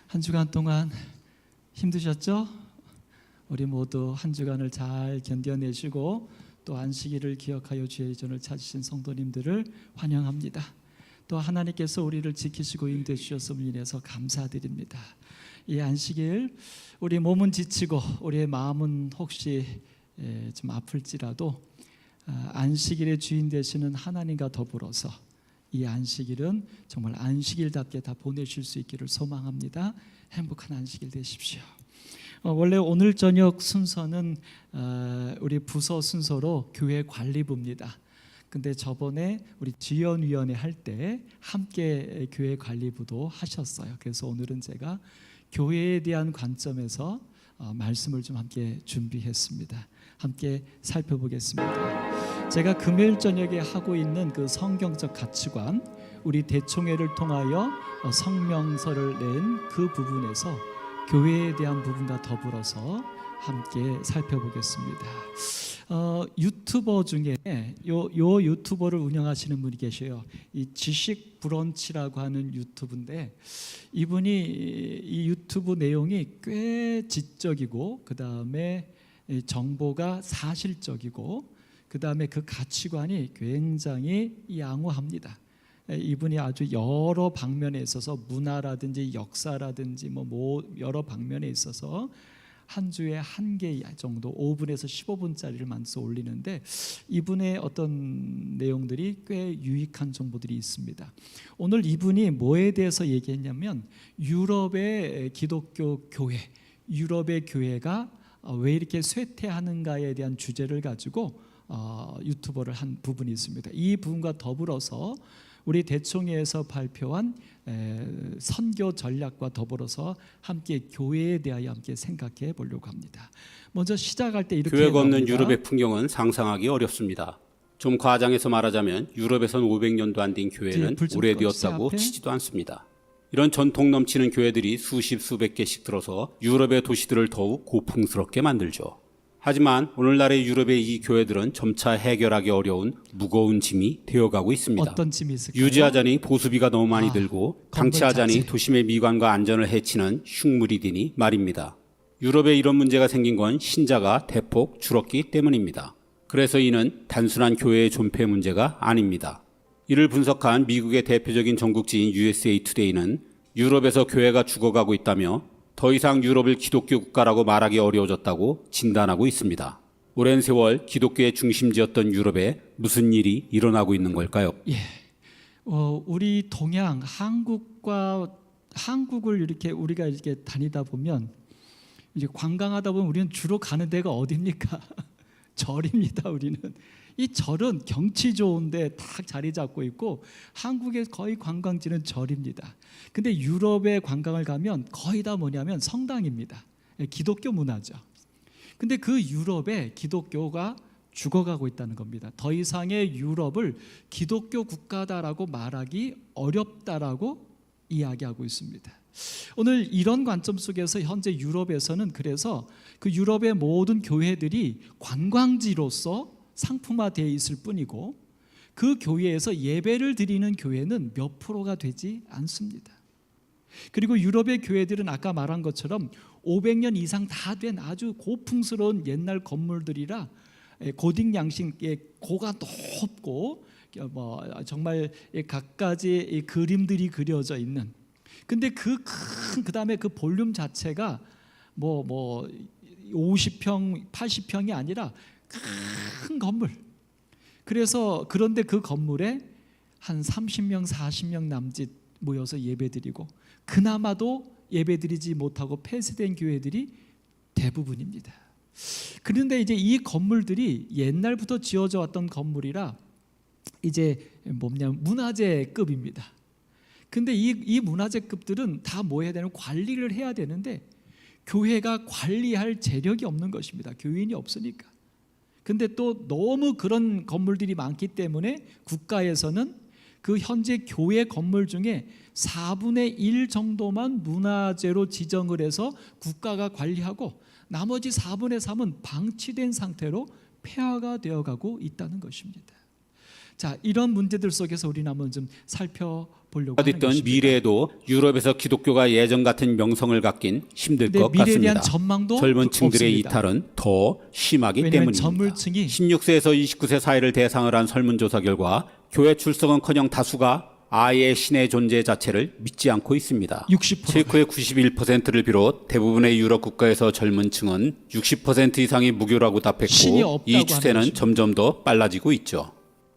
한 주간 동안 힘드셨죠? 우리 모두 한 주간을 잘 견뎌내시고 또 안식일을 기억하여 주의 전을 찾으신 성도님들을 환영합니다. 또 하나님께서 우리를 지키시고 인도해 주셨음을 인해서 감사드립니다. 이 안식일 우리 몸은 지치고 우리의 마음은 혹시 좀 아플지라도 안식일의 주인 되시는 하나님과 더불어서 이 안식일은 정말 안식일답게 다 보내실 수 있기를 소망합니다. 행복한 안식일 되십시오. 원래 오늘 저녁 순서는 우리 부서 순서로 교회 관리부입니다. 근데 저번에 우리 지연위원회 할 때 함께 교회 관리부도 하셨어요. 그래서 오늘은 제가 교회에 대한 관점에서 말씀을 좀 함께 준비했습니다. 함께 살펴보겠습니다. 제가 금요일 저녁에 하고 있는 그 성경적 가치관, 우리 대총회를 통하여 성명서를 낸 그 부분에서 교회에 대한 부분과 더불어서 함께 살펴보겠습니다. 유튜버 중에 요 유튜버를 운영하시는 분이 계셔요. 이 지식 브런치라고 하는 유튜브인데 이분이 이 유튜브 내용이 꽤 지적이고 그 다음에 정보가 사실적이고 그 다음에 그 가치관이 굉장히 양호합니다. 이분이 아주 여러 방면에 있어서 문화라든지 역사라든지 여러 방면에 있어서 한 주에 한 개 정도 5분에서 15분짜리를 만들어서 올리는데 이분의 어떤 내용들이 꽤 유익한 정보들이 있습니다. 오늘 이분이 뭐에 대해서 얘기했냐면 유럽의 기독교 교회, 유럽의 교회가 왜 이렇게 쇠퇴하는가에 대한 주제를 가지고 유튜버를 한 부분이 있습니다. 이 부분과 더불어서 우리 대총회에서 발표한 선교 전략과 더불어서 함께 교회에 대하여 함께 생각해 보려고 합니다. 먼저 시작할 때 이렇게 교회가 없는 나옵니다. 유럽의 풍경은 상상하기 어렵습니다. 좀 과장해서 말하자면 유럽에선 500년도 안 된 교회는 오래되었다고 치지도 않습니다. 이런 전통 넘치는 교회들이 수십 수백 개씩 들어서 유럽의 도시들을 더욱 고풍스럽게 만들죠. 하지만 오늘날의 유럽의 이 교회들은 점차 해결하기 어려운 무거운 짐이 되어가고 있습니다. 어떤 짐이 있을까요? 유지하자니 보수비가 너무 많이 들고 방치하자니 자체. 도심의 미관과 안전을 해치는 흉물이 되니 말입니다. 유럽에 이런 문제가 생긴 건 신자가 대폭 줄었기 때문입니다. 그래서 이는 단순한 교회의 존폐 문제가 아닙니다. 이를 분석한 미국의 대표적인 전국지인 USA 투데이는 유럽에서 교회가 죽어가고 있다며 더 이상 유럽을 기독교 국가라고 말하기 어려워졌다고 진단하고 있습니다. 오랜 세월 기독교의 중심지였던 유럽에 무슨 일이 일어나고 있는 걸까요? 우리 동양 한국을 이렇게 우리가 이렇게 다니다 보면 이제 관광하다 보면 우리는 주로 가는 데가 어디입니까? 절입니다. 우리는 이 절은 경치 좋은데 딱 자리 잡고 있고 한국의 거의 관광지는 절입니다. 근데 유럽에 관광을 가면 거의 다 뭐냐면 성당입니다. 기독교 문화죠. 근데 그 유럽에 기독교가 죽어가고 있다는 겁니다. 더 이상의 유럽을 기독교 국가다라고 말하기 어렵다라고 이야기하고 있습니다. 오늘 이런 관점 속에서 현재 유럽에서는 그래서 그 유럽의 모든 교회들이 관광지로서 상품화되어 있을 뿐이고 그 교회에서 예배를 드리는 교회는 몇 프로가 되지 않습니다. 그리고 유럽의 교회들은 아까 말한 것처럼 500년 이상 다 된 아주 고풍스러운 옛날 건물들이라 고딕 양식의 고가 높고 정말 갖가지 그림들이 그려져 있는 근데 그다음에 그 볼륨 자체가 50평, 80평이 아니라 큰 건물. 그래서 그런데 그 건물에 한 30명, 40명 남짓 모여서 예배드리고 그나마도 예배드리지 못하고 폐쇄된 교회들이 대부분입니다. 그런데 이제 이 건물들이 옛날부터 지어져 왔던 건물이라 이제 문화재급입니다. 근데 이 문화재급들은 다 뭐 해야 되냐면 관리를 해야 되는데 교회가 관리할 재력이 없는 것입니다. 교인이 없으니까. 근데 또 너무 그런 건물들이 많기 때문에 국가에서는 그 현재 교회 건물 중에 4분의 1 정도만 문화재로 지정을 해서 국가가 관리하고 나머지 4분의 3은 방치된 상태로 폐허가 되어가고 있다는 것입니다. 자, 이런 문제들 속에서 우리는 한번 좀 살펴보려고 하는 됐던 것입니다. 미래에도 유럽에서 기독교가 예전 같은 명성을 갖긴 힘들 근데 것 미래에 대한 같습니다. 전망도 젊은 층들의 없습니다. 이탈은 더 심하기 왜냐하면 때문입니다. 젊을층이 16세에서 29세 사이를 대상을 한 설문조사 결과 교회 출석은커녕 다수가 아예 신의 존재 자체를 믿지 않고 있습니다. 60%가. 체코의 91%를 비롯 대부분의 유럽 국가에서 젊은 층은 60% 이상이 무교라고 신이 답했고 없다고 이 하는 추세는 것입니다. 점점 더 빨라지고 있죠.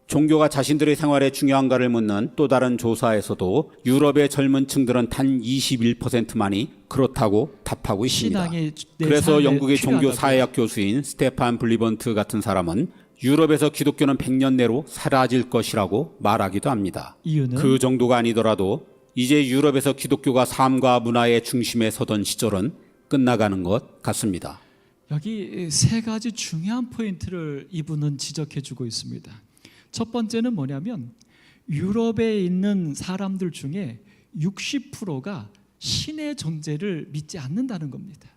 종교가 자신들의 생활에 중요한가를 묻는 또 다른 조사에서도 유럽의 젊은 층들은 단 21%만이 그렇다고 답하고 있습니다. 신앙이 내 그래서 삶에 영국의 종교 필요하다고. 사회학 교수인 스테판 블리번트 같은 사람은 유럽에서 기독교는 100년 내로 사라질 것이라고 말하기도 합니다. 이유는 그 정도가 아니더라도 이제 유럽에서 기독교가 삶과 문화의 중심에 서던 시절은 끝나가는 것 같습니다. 여기 세 가지 중요한 포인트를 이분은 지적해 주고 있습니다. 첫 번째는 뭐냐면 유럽에 있는 사람들 중에 60%가 신의 존재를 믿지 않는다는 겁니다.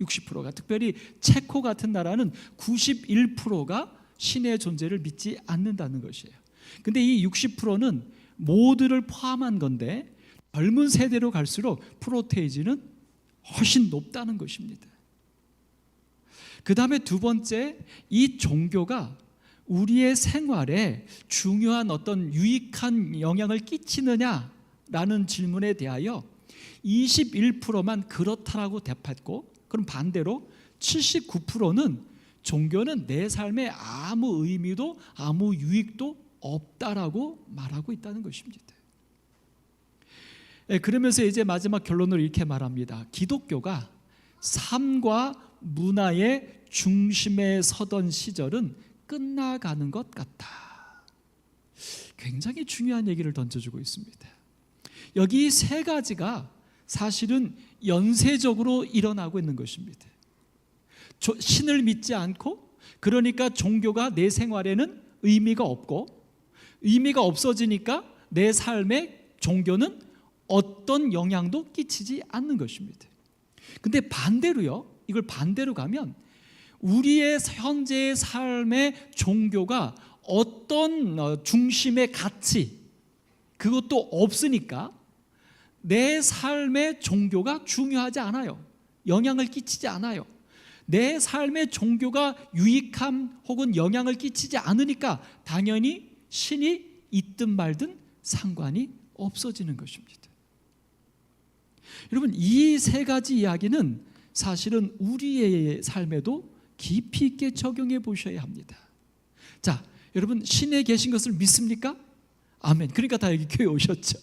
60%가, 특별히 체코 같은 나라는 91%가 신의 존재를 믿지 않는다는 것이에요. 근데 이 60%는 모두를 포함한 건데 젊은 세대로 갈수록 프로테이지는 훨씬 높다는 것입니다. 그 다음에 두 번째, 이 종교가 우리의 생활에 중요한 어떤 유익한 영향을 끼치느냐라는 질문에 대하여 21%만 그렇다라고 답했고, 그럼 반대로 79%는 종교는 내 삶에 아무 의미도 아무 유익도 없다라고 말하고 있다는 것입니다. 그러면서 이제 마지막 결론으로 이렇게 말합니다. 기독교가 삶과 문화의 중심에 서던 시절은 끝나가는 것 같다. 굉장히 중요한 얘기를 던져주고 있습니다. 여기 세 가지가 사실은 연쇄적으로 일어나고 있는 것입니다. 신을 믿지 않고, 그러니까 종교가 내 생활에는 의미가 없고, 의미가 없어지니까 내 삶에 종교는 어떤 영향도 끼치지 않는 것입니다. 근데 반대로요, 이걸 반대로 가면 우리의 현재의 삶의 종교가 어떤 중심의 가치, 그것도 없으니까 내 삶의 종교가 중요하지 않아요. 영향을 끼치지 않아요. 내 삶의 종교가 유익함 혹은 영향을 끼치지 않으니까 당연히 신이 있든 말든 상관이 없어지는 것입니다. 여러분, 이 세 가지 이야기는 사실은 우리의 삶에도 깊이 있게 적용해 보셔야 합니다. 자, 여러분, 신에 계신 것을 믿습니까? 아멘. 그러니까 다 여기 교회 오셨죠.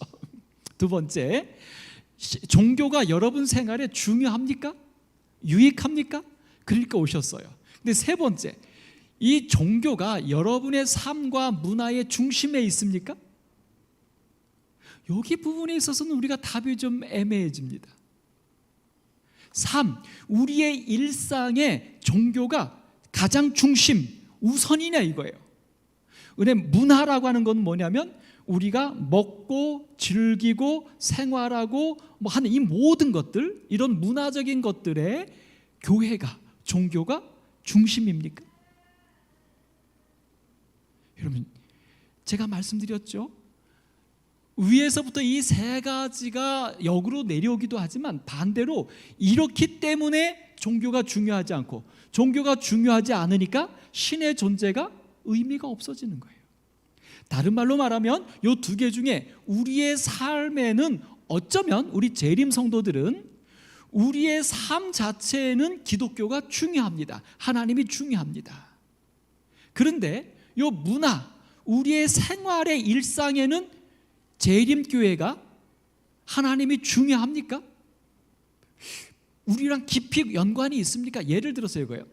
두 번째, 종교가 여러분 생활에 중요합니까? 유익합니까? 그러니까 오셨어요. 근데 세 번째, 이 종교가 여러분의 삶과 문화의 중심에 있습니까? 여기 부분에 있어서는 우리가 답이 좀 애매해집니다. 3. 우리의 일상에 종교가 가장 중심, 우선이냐 이거예요. 왜냐하면 문화라고 하는 건 뭐냐면 우리가 먹고 즐기고 생활하고 뭐 하는 이 모든 것들, 이런 문화적인 것들에 교회가, 종교가 중심입니까? 여러분, 제가 말씀드렸죠. 위에서부터 이 세 가지가 역으로 내려오기도 하지만 반대로 이렇기 때문에 종교가 중요하지 않고, 종교가 중요하지 않으니까 신의 존재가 의미가 없어지는 거예요. 다른 말로 말하면 이 두 개 중에 우리의 삶에는 어쩌면 우리 재림 성도들은 우리의 삶 자체에는 기독교가 중요합니다. 하나님이 중요합니다. 그런데 이 문화, 우리의 생활의 일상에는 재림교회가 하나님이 중요합니까? 우리랑 깊이 연관이 있습니까? 예를 들어서 이거예요.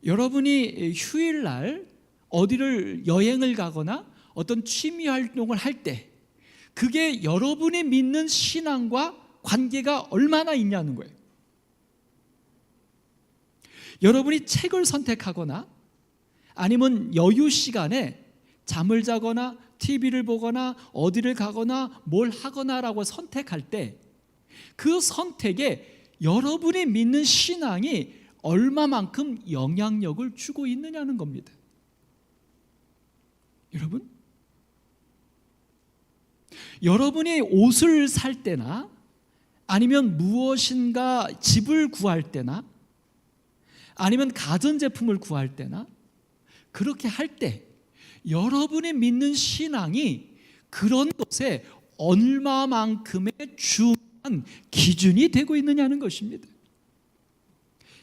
여러분이 휴일날 어디를 여행을 가거나 어떤 취미 활동을 할 때 그게 여러분이 믿는 신앙과 관계가 얼마나 있냐는 거예요. 여러분이 책을 선택하거나 아니면 여유 시간에 잠을 자거나 TV를 보거나 어디를 가거나 뭘 하거나라고 선택할 때 그 선택에 여러분이 믿는 신앙이 얼마만큼 영향력을 주고 있느냐는 겁니다. 여러분, 여러분이 옷을 살 때나 아니면 무엇인가 집을 구할 때나 아니면 가전제품을 구할 때나 그렇게 할 때 여러분이 믿는 신앙이 그런 것에 얼마만큼의 중요한 기준이 되고 있느냐는 것입니다.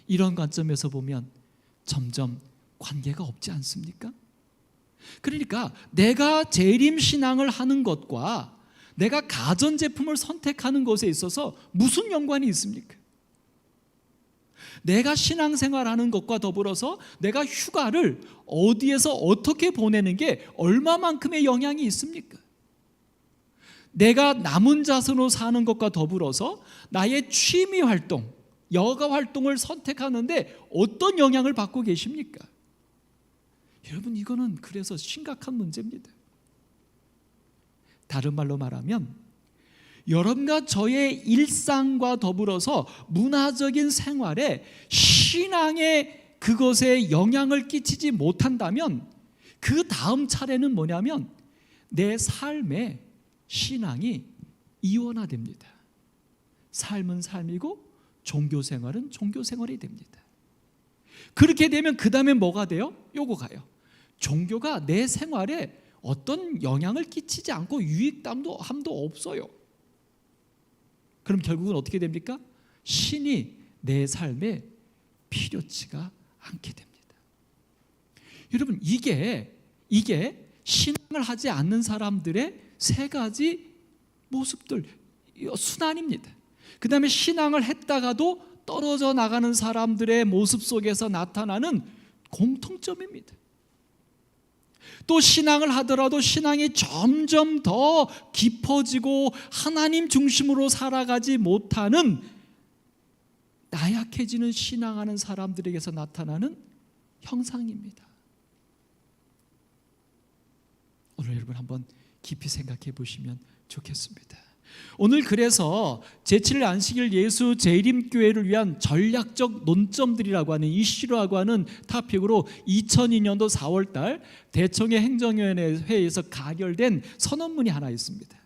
이런 관점에서 보면 점점 관계가 없지 않습니까? 그러니까 내가 재림신앙을 하는 것과 내가 가전제품을 선택하는 것에 있어서 무슨 연관이 있습니까? 내가 신앙생활하는 것과 더불어서 내가 휴가를 어디에서 어떻게 보내는 게 얼마만큼의 영향이 있습니까? 내가 남은 자선으로 사는 것과 더불어서 나의 취미 활동, 여가 활동을 선택하는데 어떤 영향을 받고 계십니까? 여러분, 이거는 그래서 심각한 문제입니다. 다른 말로 말하면 여러분과 저의 일상과 더불어서 문화적인 생활에 신앙의 그것에 영향을 끼치지 못한다면 그 다음 차례는 뭐냐면 내 삶에 신앙이 이원화됩니다. 삶은 삶이고 종교생활은 종교생활이 됩니다. 그렇게 되면 그 다음에 뭐가 돼요? 요거 가요. 종교가 내 생활에 어떤 영향을 끼치지 않고 유익함도 없어요. 그럼 결국은 어떻게 됩니까? 신이 내 삶에 필요치가 않게 됩니다. 여러분, 이게 신앙을 하지 않는 사람들의 세 가지 모습들, 순환입니다. 그 다음에 신앙을 했다가도 떨어져 나가는 사람들의 모습 속에서 나타나는 공통점입니다. 또 신앙을 하더라도 신앙이 점점 더 깊어지고 하나님 중심으로 살아가지 못하는 나약해지는 신앙하는 사람들에게서 나타나는 형상입니다. 오늘 여러분 한번 깊이 생각해 보시면 좋겠습니다. 오늘 그래서 제7일 안식일 예수 재림교회를 위한 전략적 논점들이라고 하는 이슈라고 하는 토픽으로 2002년도 4월달 대청회 행정위원회 회의에서 가결된 선언문이 하나 있습니다.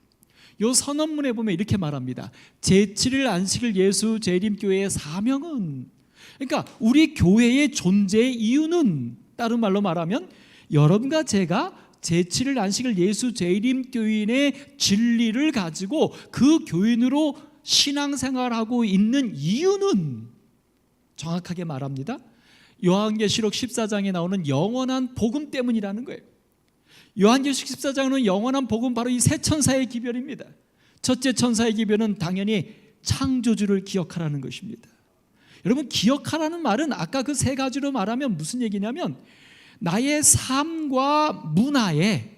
이 선언문에 보면 이렇게 말합니다. 제7일 안식일 예수 재림교회의 사명은, 그러니까 우리 교회의 존재의 이유는, 다른 말로 말하면 여러분과 제가 제7일 안식일 예수 재림교인의 진리를 가지고 그 교인으로 신앙생활하고 있는 이유는, 정확하게 말합니다, 요한계시록 14장에 나오는 영원한 복음 때문이라는 거예요. 요한계시록 14장은 영원한 복음, 바로 이 세 천사의 기별입니다. 첫째 천사의 기별은 당연히 창조주를 기억하라는 것입니다. 여러분, 기억하라는 말은 아까 그 세 가지로 말하면 무슨 얘기냐면 나의 삶과 문화에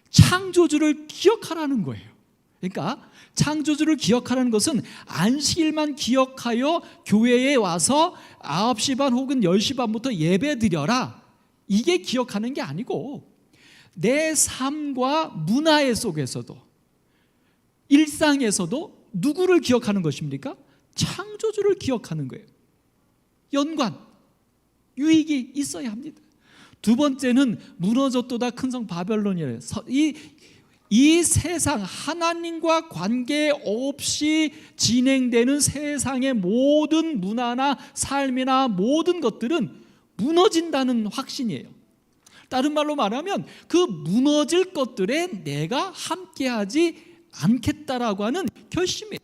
창조주를 기억하라는 거예요. 그러니까 창조주를 기억하라는 것은 안식일만 기억하여 교회에 와서 9시 반 혹은 10시 반부터 예배 드려라, 이게 기억하는 게 아니고 내 삶과 문화의 속에서도 일상에서도 누구를 기억하는 것입니까? 창조주를 기억하는 거예요. 연관, 유익이 있어야 합니다. 두 번째는 무너졌도다 큰 성 바벨론이래요. 이 세상, 하나님과 관계없이 진행되는 세상의 모든 문화나 삶이나 모든 것들은 무너진다는 확신이에요. 다른 말로 말하면 그 무너질 것들에 내가 함께하지 않겠다라고 하는 결심이에요.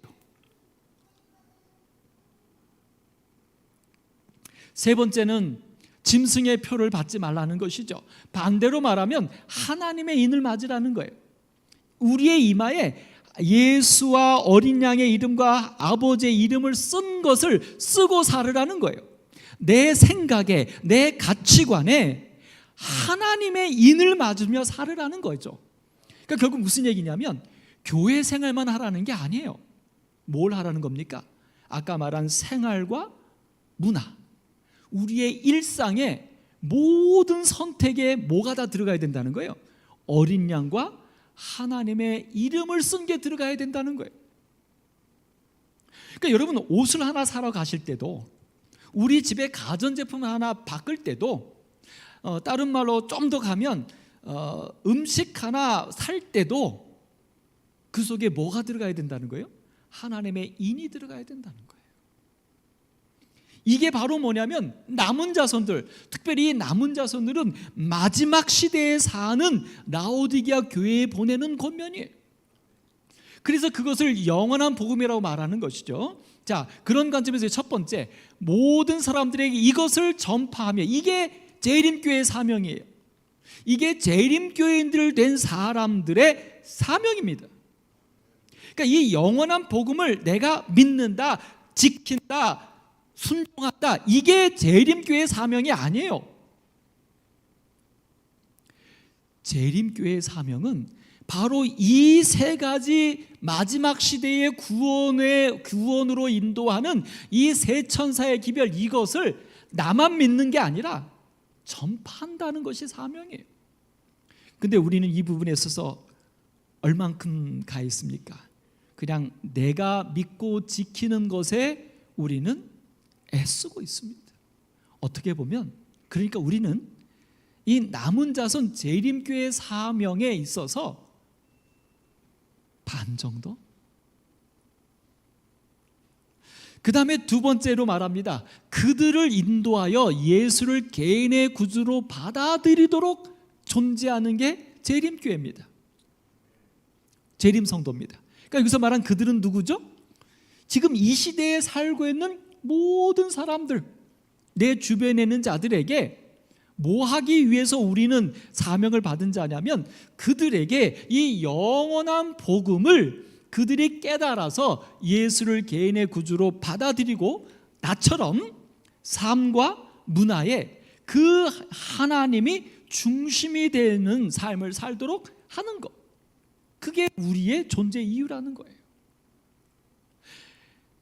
세 번째는 짐승의 표를 받지 말라는 것이죠. 반대로 말하면 하나님의 인을 맞으라는 거예요. 우리의 이마에 예수와 어린 양의 이름과 아버지의 이름을 쓴 것을 쓰고 살으라는 거예요. 내 생각에, 내 가치관에 하나님의 인을 맞으며 살으라는 거죠. 그러니까 결국 무슨 얘기냐면 교회 생활만 하라는 게 아니에요. 뭘 하라는 겁니까? 아까 말한 생활과 문화, 우리의 일상에 모든 선택에 뭐가 다 들어가야 된다는 거예요? 어린 양과 하나님의 이름을 쓴 게 들어가야 된다는 거예요. 그러니까 여러분, 옷을 하나 사러 가실 때도, 우리 집에 가전제품 하나 바꿀 때도, 다른 말로 좀 더 가면 음식 하나 살 때도 그 속에 뭐가 들어가야 된다는 거예요? 하나님의 인이 들어가야 된다는 거예요. 이게 바로 뭐냐면 남은 자손들, 특별히 남은 자손들은 마지막 시대에 사는 라오디게아 교회에 보내는 권면이에요. 그래서 그것을 영원한 복음이라고 말하는 것이죠. 자, 그런 관점에서 첫 번째, 모든 사람들에게 이것을 전파하며, 이게 재림교회의 사명이에요. 이게 재림교회인들 된 사람들의 사명입니다. 그러니까 이 영원한 복음을 내가 믿는다, 지킨다, 순종한다, 이게 재림교회의 사명이 아니에요. 재림교회의 사명은 바로 이 세 가지 마지막 시대의 구원으로 인도하는 이 세 천사의 기별, 이것을 나만 믿는 게 아니라 전파한다는 것이 사명이에요. 근데 우리는 이 부분에 있어서 얼만큼 가 있습니까? 그냥 내가 믿고 지키는 것에 우리는 애쓰고 있습니다. 어떻게 보면 그러니까 우리는 이 남은 자손 재림교회 사명에 있어서 반 정도? 그 다음에 두 번째로 말합니다. 그들을 인도하여 예수를 개인의 구주로 받아들이도록 존재하는 게 재림교회입니다. 재림성도입니다. 그러니까 여기서 말한 그들은 누구죠? 지금 이 시대에 살고 있는 모든 사람들, 내 주변에 있는 자들에게 뭐 하기 위해서 우리는 사명을 받은 자냐면 그들에게 이 영원한 복음을 그들이 깨달아서 예수를 개인의 구주로 받아들이고 나처럼 삶과 문화에 그 하나님이 중심이 되는 삶을 살도록 하는 것, 그게 우리의 존재 이유라는 거예요.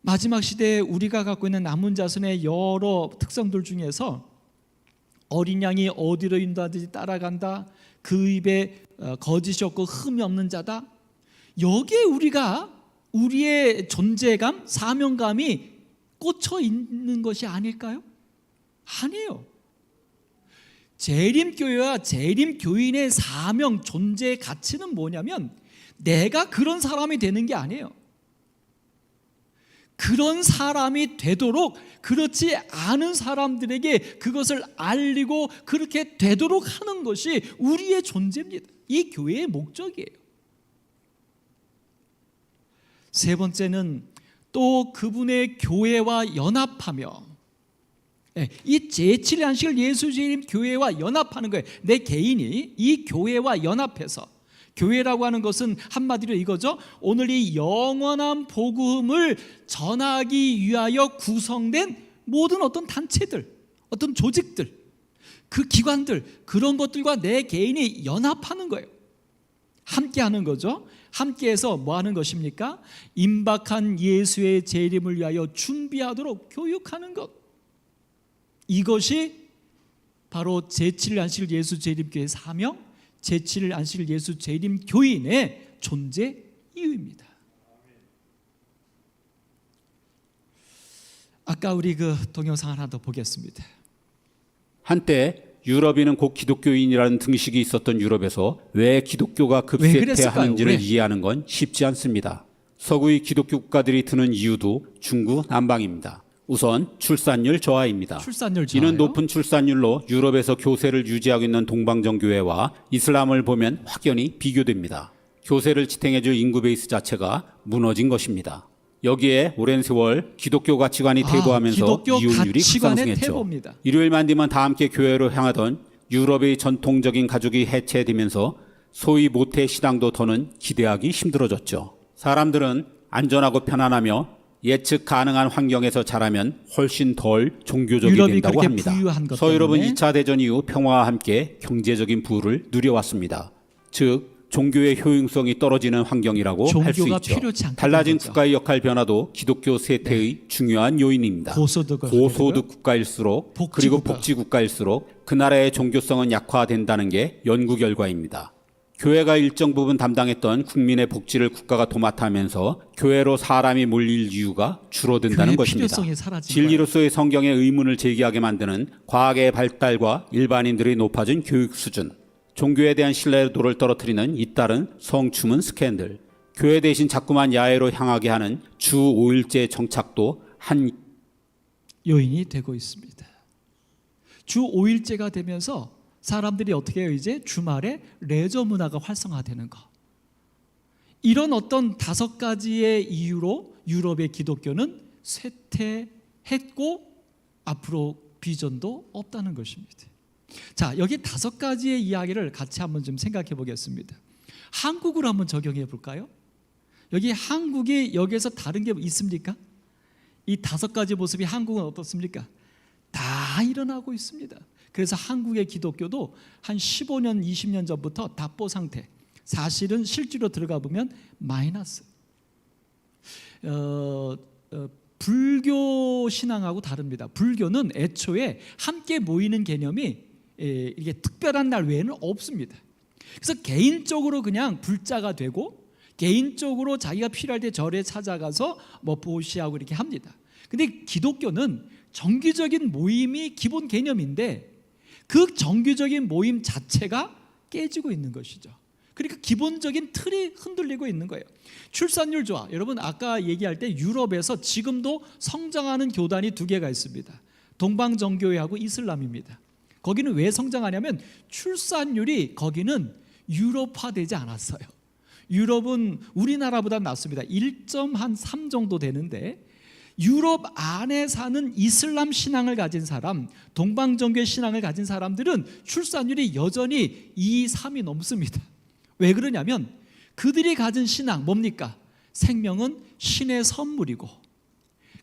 마지막 시대에 우리가 갖고 있는 남은 자손의 여러 특성들 중에서 어린 양이 어디로 인도하든지 따라간다, 그 입에 거짓이 없고 흠이 없는 자다, 여기에 우리의 존재감, 사명감이 꽂혀 있는 것이 아닐까요? 아니에요. 재림교회와 재림교인의 사명, 존재의 가치는 뭐냐면 내가 그런 사람이 되는 게 아니에요. 그런 사람이 되도록, 그렇지 않은 사람들에게 그것을 알리고 그렇게 되도록 하는 것이 우리의 존재입니다. 이 교회의 목적이에요. 세 번째는 또 그분의 교회와 연합하며, 이 제7의 안식을 예수 재림 교회와 연합하는 거예요. 내 개인이 이 교회와 연합해서, 교회라고 하는 것은 한마디로 이거죠. 오늘 이 영원한 복음을 전하기 위하여 구성된 모든 어떤 단체들, 어떤 조직들, 그 기관들, 그런 것들과 내 개인이 연합하는 거예요. 함께하는 거죠. 함께해서 뭐 하는 것입니까? 임박한 예수의 재림을 위하여 준비하도록 교육하는 것. 이것이 바로 제7일 안식일 예수 재림교회의 사명, 제7일 안식일 예수 재림 교인의 존재 이유입니다. 아까 우리 그 동영상 하나 더 보겠습니다. 한때 유럽인은 곧 기독교인이라는 등식이 있었던 유럽에서 왜 기독교가 급쇠퇴하는지를 이해하는 건 쉽지 않습니다. 서구의 기독교 국가들이 드는 이유도 중구난방입니다. 우선 출산율 저하입니다. 출산율 저하요? 이는 높은 출산율로 유럽에서 교세를 유지하고 있는 동방정교회와 이슬람을 보면 확연히 비교됩니다. 교세를 지탱해줄 인구 베이스 자체가 무너진 것입니다. 여기에 오랜 세월 기독교 가치관이 퇴보하면서 기독교 이혼율이 가치관의 급상승했죠. 퇴보입니다. 일요일만 되면 다 함께 교회로 향하던 유럽의 전통적인 가족이 해체되면서 소위 모태 신앙도 더는 기대하기 힘들어졌죠. 사람들은 안전하고 편안하며 예측 가능한 환경에서 자라면 훨씬 덜 종교적이 된다고 합니다. 서유럽은 2차 대전 이후 평화와 함께 경제적인 부를 누려왔습니다. 즉 종교의 효용성이 떨어지는 환경이라고 할 수 있죠. 달라진 국가의 역할 변화도 기독교 세태의 중요한 요인입니다. 고소득 국가일수록 그리고 복지 국가일수록 그 나라의 종교성은 약화된다는 게 연구 결과입니다. 교회가 일정 부분 담당했던 국민의 복지를 국가가 도맡아면서 교회로 사람이 몰릴 이유가 줄어든다는 것입니다. 진리로서의 성경의 의문을 제기하게 만드는 과학의 발달과 일반인들의 높아진 교육 수준, 종교에 대한 신뢰도를 떨어뜨리는 잇따른 성추문 스캔들, 교회 대신 자꾸만 야외로 향하게 하는 주 5일제 정착도 한 요인이 되고 있습니다. 주 5일제가 되면서 사람들이 어떻게 해요? 이제 주말에 레저 문화가 활성화되는 거. 이런 어떤 5가지의 이유로 유럽의 기독교는 쇠퇴했고 앞으로 비전도 없다는 것입니다. 자, 여기 5가지의 이야기를 같이 한번 좀 생각해 보겠습니다. 한국으로 한번 적용해 볼까요? 여기 한국이 여기에서 다른 게 있습니까? 이 5가지 모습이 한국은 어떻습니까? 다 일어나고 있습니다. 그래서 한국의 기독교도 한 15년, 20년 전부터 답보 상태. 사실은 실제로 들어가 보면 마이너스. 불교 신앙하고 다릅니다. 불교는 애초에 함께 모이는 개념이 이게 특별한 날 외에는 없습니다. 그래서 개인적으로 그냥 불자가 되고 개인적으로 자기가 필요할 때 절에 찾아가서 뭐 보시하고 이렇게 합니다. 근데 기독교는 정기적인 모임이 기본 개념인데 그 정기적인 모임 자체가 깨지고 있는 것이죠. 그러니까 기본적인 틀이 흔들리고 있는 거예요. 출산율 좋아. 여러분 아까 얘기할 때 유럽에서 지금도 성장하는 교단이 2개가 있습니다. 동방정교회하고 이슬람입니다. 거기는 왜 성장하냐면 출산율이 거기는 유럽화되지 않았어요. 유럽은 우리나라보다 낮습니다. 1.3 정도 되는데 유럽 안에 사는 이슬람 신앙을 가진 사람, 동방정교회 신앙을 가진 사람들은 출산율이 여전히 2, 3이 넘습니다. 왜 그러냐면 그들이 가진 신앙 뭡니까? 생명은 신의 선물이고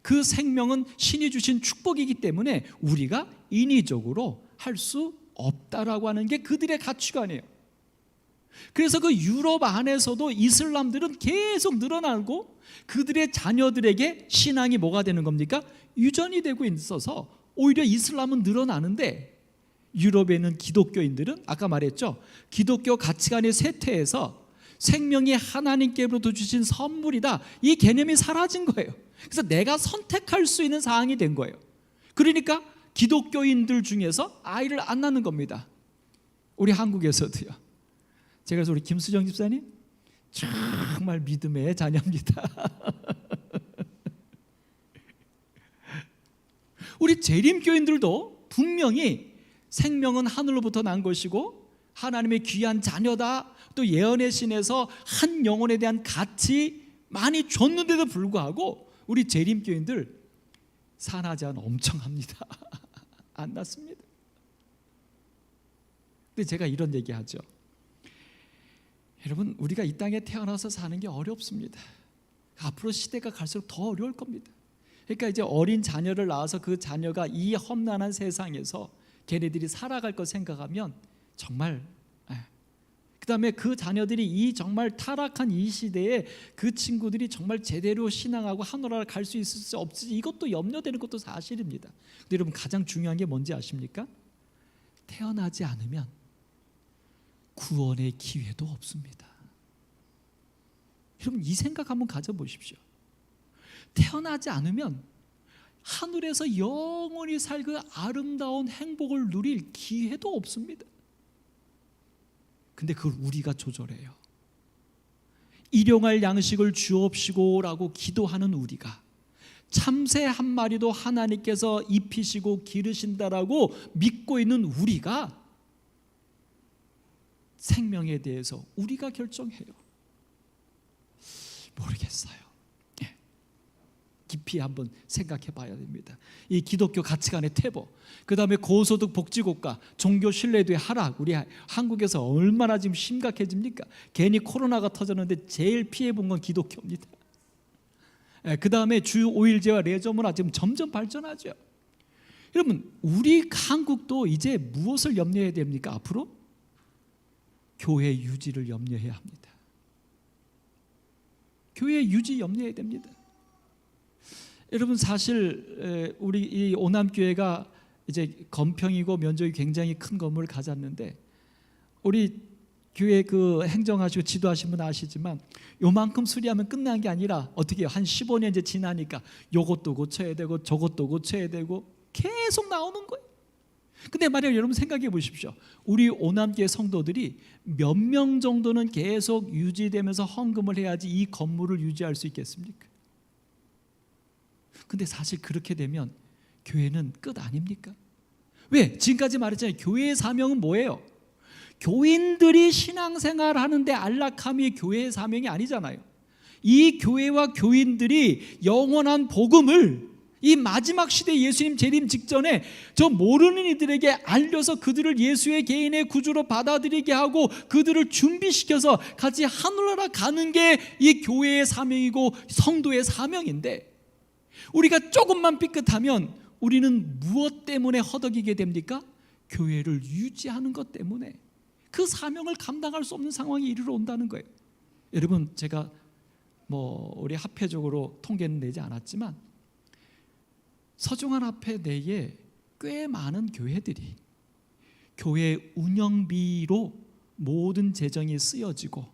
그 생명은 신이 주신 축복이기 때문에 우리가 인위적으로 할 수 없다라고 하는 게 그들의 가치관이에요. 그래서 그 유럽 안에서도 이슬람들은 계속 늘어나고 그들의 자녀들에게 신앙이 뭐가 되는 겁니까? 유전이 되고 있어서 오히려 이슬람은 늘어나는데 유럽에 있는 기독교인들은 아까 말했죠. 기독교 가치관의 쇠퇴해서 생명이 하나님께로부터 주신 선물이다. 이 개념이 사라진 거예요. 그래서 내가 선택할 수 있는 사항이 된 거예요. 그러니까 기독교인들 중에서 아이를 안 낳는 겁니다. 우리 한국에서도요. 제가 그래서 우리 김수정 집사님 정말 믿음의 자녀입니다. 우리 재림교인들도 분명히 생명은 하늘로부터 난 것이고 하나님의 귀한 자녀다. 또 예언의 신에서 한 영혼에 대한 가치 많이 줬는데도 불구하고 우리 재림교인들 산하제 한 엄청 합니다. 안 났습니다. 근데 제가 이런 얘기하죠. 여러분 우리가 이 땅에 태어나서 사는 게 어렵습니다. 앞으로 시대가 갈수록 더 어려울 겁니다. 그러니까 이제 어린 자녀를 낳아서 그 자녀가 이 험난한 세상에서 걔네들이 살아갈 거 생각하면 정말 그 다음에 그 자녀들이 이 정말 타락한 이 시대에 그 친구들이 정말 제대로 신앙하고 하늘나라를 갈 수 있을지 없을지 이것도 염려되는 것도 사실입니다. 근데 여러분 가장 중요한 게 뭔지 아십니까? 태어나지 않으면 구원의 기회도 없습니다. 여러분 이 생각 한번 가져보십시오. 태어나지 않으면 하늘에서 영원히 살 그 아름다운 행복을 누릴 기회도 없습니다. 근데 그걸 우리가 조절해요. 일용할 양식을 주옵시고 라고 기도하는 우리가 참새 한 마리도 하나님께서 입히시고 기르신다라고 믿고 있는 우리가 생명에 대해서 우리가 결정해요. 모르겠어요. 깊이 한번 생각해 봐야 됩니다. 이 기독교 가치관의 퇴보, 그 다음에 고소득 복지국가, 종교 신뢰도의 하락, 우리 한국에서 얼마나 지금 심각해집니까? 괜히 코로나가 터졌는데 제일 피해본 건 기독교입니다. 그 다음에 주 5일제와 레저 문화 지금 점점 발전하죠. 여러분 우리 한국도 이제 무엇을 염려해야 됩니까? 앞으로? 교회 유지를 염려해야 합니다. 교회 유지 염려해야 됩니다. 여러분 사실 우리 이 오남교회가 이제 건평이고 면적이 굉장히 큰 건물을 가졌는데 우리 교회 그 행정하시고 지도하신 분 아시지만 요만큼 수리하면 끝난 게 아니라 어떻게 해요? 한 15년 이제 지나니까 요것도 고쳐야 되고 저것도 고쳐야 되고 계속 나오는 거예요. 근데 만약 여러분 생각해 보십시오. 우리 오남교회 성도들이 몇 명 정도는 계속 유지되면서 헌금을 해야지 이 건물을 유지할 수 있겠습니까? 근데 사실 그렇게 되면 교회는 끝 아닙니까? 왜? 지금까지 말했잖아요. 교회의 사명은 뭐예요? 교인들이 신앙생활 하는데 안락함이 교회의 사명이 아니잖아요. 이 교회와 교인들이 영원한 복음을 이 마지막 시대 예수님 재림 직전에 저 모르는 이들에게 알려서 그들을 예수의 개인의 구주로 받아들이게 하고 그들을 준비시켜서 같이 하늘나라 가는 게 이 교회의 사명이고 성도의 사명인데, 우리가 조금만 삐끗하면 우리는 무엇 때문에 허덕이게 됩니까? 교회를 유지하는 것 때문에 그 사명을 감당할 수 없는 상황이 이르러 온다는 거예요. 여러분, 제가 우리 합회적으로 통계는 내지 않았지만 서중한 합회 내에 꽤 많은 교회들이 교회 운영비로 모든 재정이 쓰여지고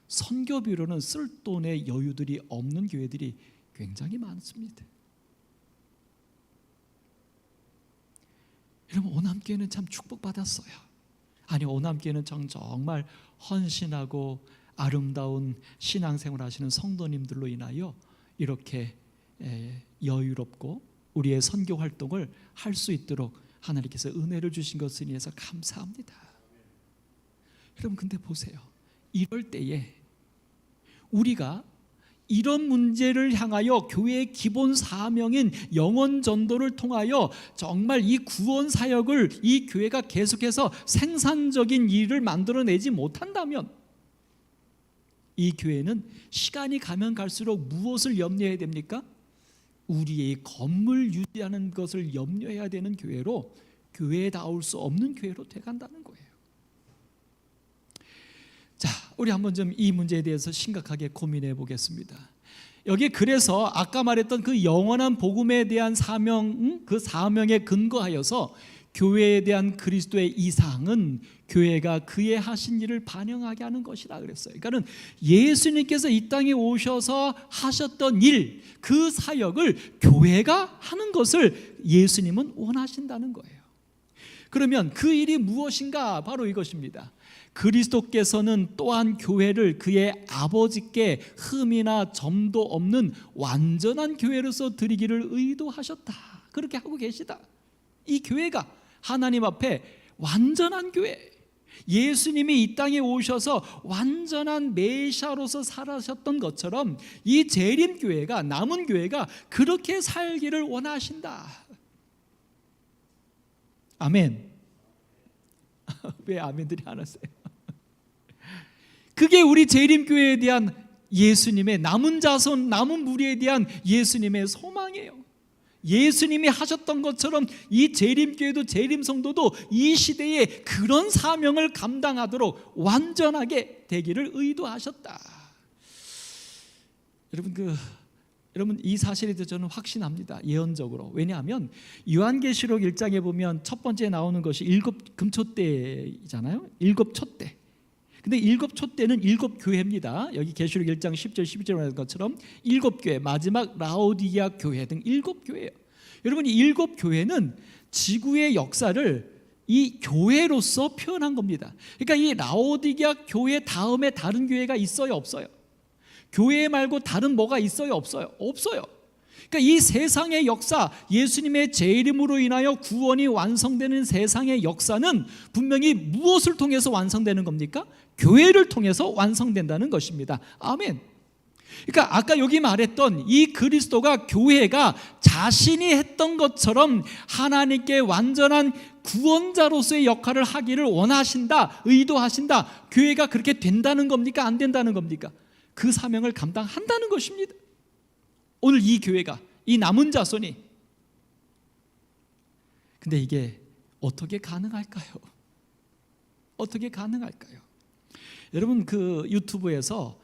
선교비로는 쓸 돈의 여유들이 없는 교회들이 굉장히 많습니다. 여러분, 오남교회는 참 축복받았어요. 아니, 오남교회는 정말 헌신하고 아름다운 신앙생활 하시는 성도님들로 인하여 이렇게 여유롭고 우리의 선교 활동을 할 수 있도록 하나님께서 은혜를 주신 것을 인해서 감사합니다. 여러분, 근데 보세요. 이럴 때에 우리가 이런 문제를 향하여 교회의 기본 사명인 영혼 전도를 통하여 정말 이 구원 사역을 이 교회가 계속해서 생산적인 일을 만들어내지 못한다면 이 교회는 시간이 가면 갈수록 무엇을 염려해야 됩니까? 우리의 건물 유지하는 것을 염려해야 되는 교회로, 교회다울 수 없는 교회로 돼간다는 거예요. 자, 우리 한번 좀 이 문제에 대해서 심각하게 고민해 보겠습니다. 여기 그래서 아까 말했던 그 영원한 복음에 대한 사명, 그 사명에 근거하여서 교회에 대한 그리스도의 이상은 교회가 그의 하신 일을 반영하게 하는 것이라 그랬어요. 그러니까 예수님께서 이 땅에 오셔서 하셨던 일, 그 사역을 교회가 하는 것을 예수님은 원하신다는 거예요. 그러면 그 일이 무엇인가? 바로 이것입니다. 그리스도께서는 또한 교회를 그의 아버지께 흠이나 점도 없는 완전한 교회로서 드리기를 의도하셨다. 그렇게 하고 계시다. 이 교회가 하나님 앞에 완전한 교회, 예수님이 이 땅에 오셔서 완전한 메시아로서 살아셨던 것처럼 이 재림교회가, 남은 교회가 그렇게 살기를 원하신다. 아멘. 왜 아멘들이 안 하세요? 그게 우리 재림교회에 대한 예수님의 남은 자손, 남은 무리에 대한 예수님의 소망이에요. 예수님이 하셨던 것처럼 이 재림교회도 재림성도도 이 시대에 그런 사명을 감당하도록 완전하게 되기를 의도하셨다. 여러분 이 사실에 대해서 저는 확신합니다. 예언적으로. 왜냐하면 요한계시록 1장에 보면 첫 번째 나오는 것이 7 금초대잖아요. 7 촛대. 근데 7 촛대는 7 교회입니다. 여기 계시록 1장 10절 11절에 말한 것처럼 7 교회, 마지막 라오디게아 교회 등 7 교회예요. 여러분, 이 7 교회는 지구의 역사를 이 교회로서 표현한 겁니다. 그러니까 이 라오디게아 교회 다음에 다른 교회가 있어요, 없어요? 교회 말고 다른 뭐가 있어요, 없어요? 없어요. 그러니까 이 세상의 역사, 예수님의 재림으로 인하여 구원이 완성되는 세상의 역사는 분명히 무엇을 통해서 완성되는 겁니까? 교회를 통해서 완성된다는 것입니다. 아멘. 그러니까 아까 여기 말했던 이 그리스도가, 교회가 자신이 했던 것처럼 하나님께 완전한 구원자로서의 역할을 하기를 원하신다, 의도하신다. 교회가 그렇게 된다는 겁니까? 안 된다는 겁니까? 그 사명을 감당한다는 것입니다. 오늘 이 교회가, 이 남은 자손이. 근데 이게 어떻게 가능할까요? 어떻게 가능할까요? 여러분, 그 유튜브에서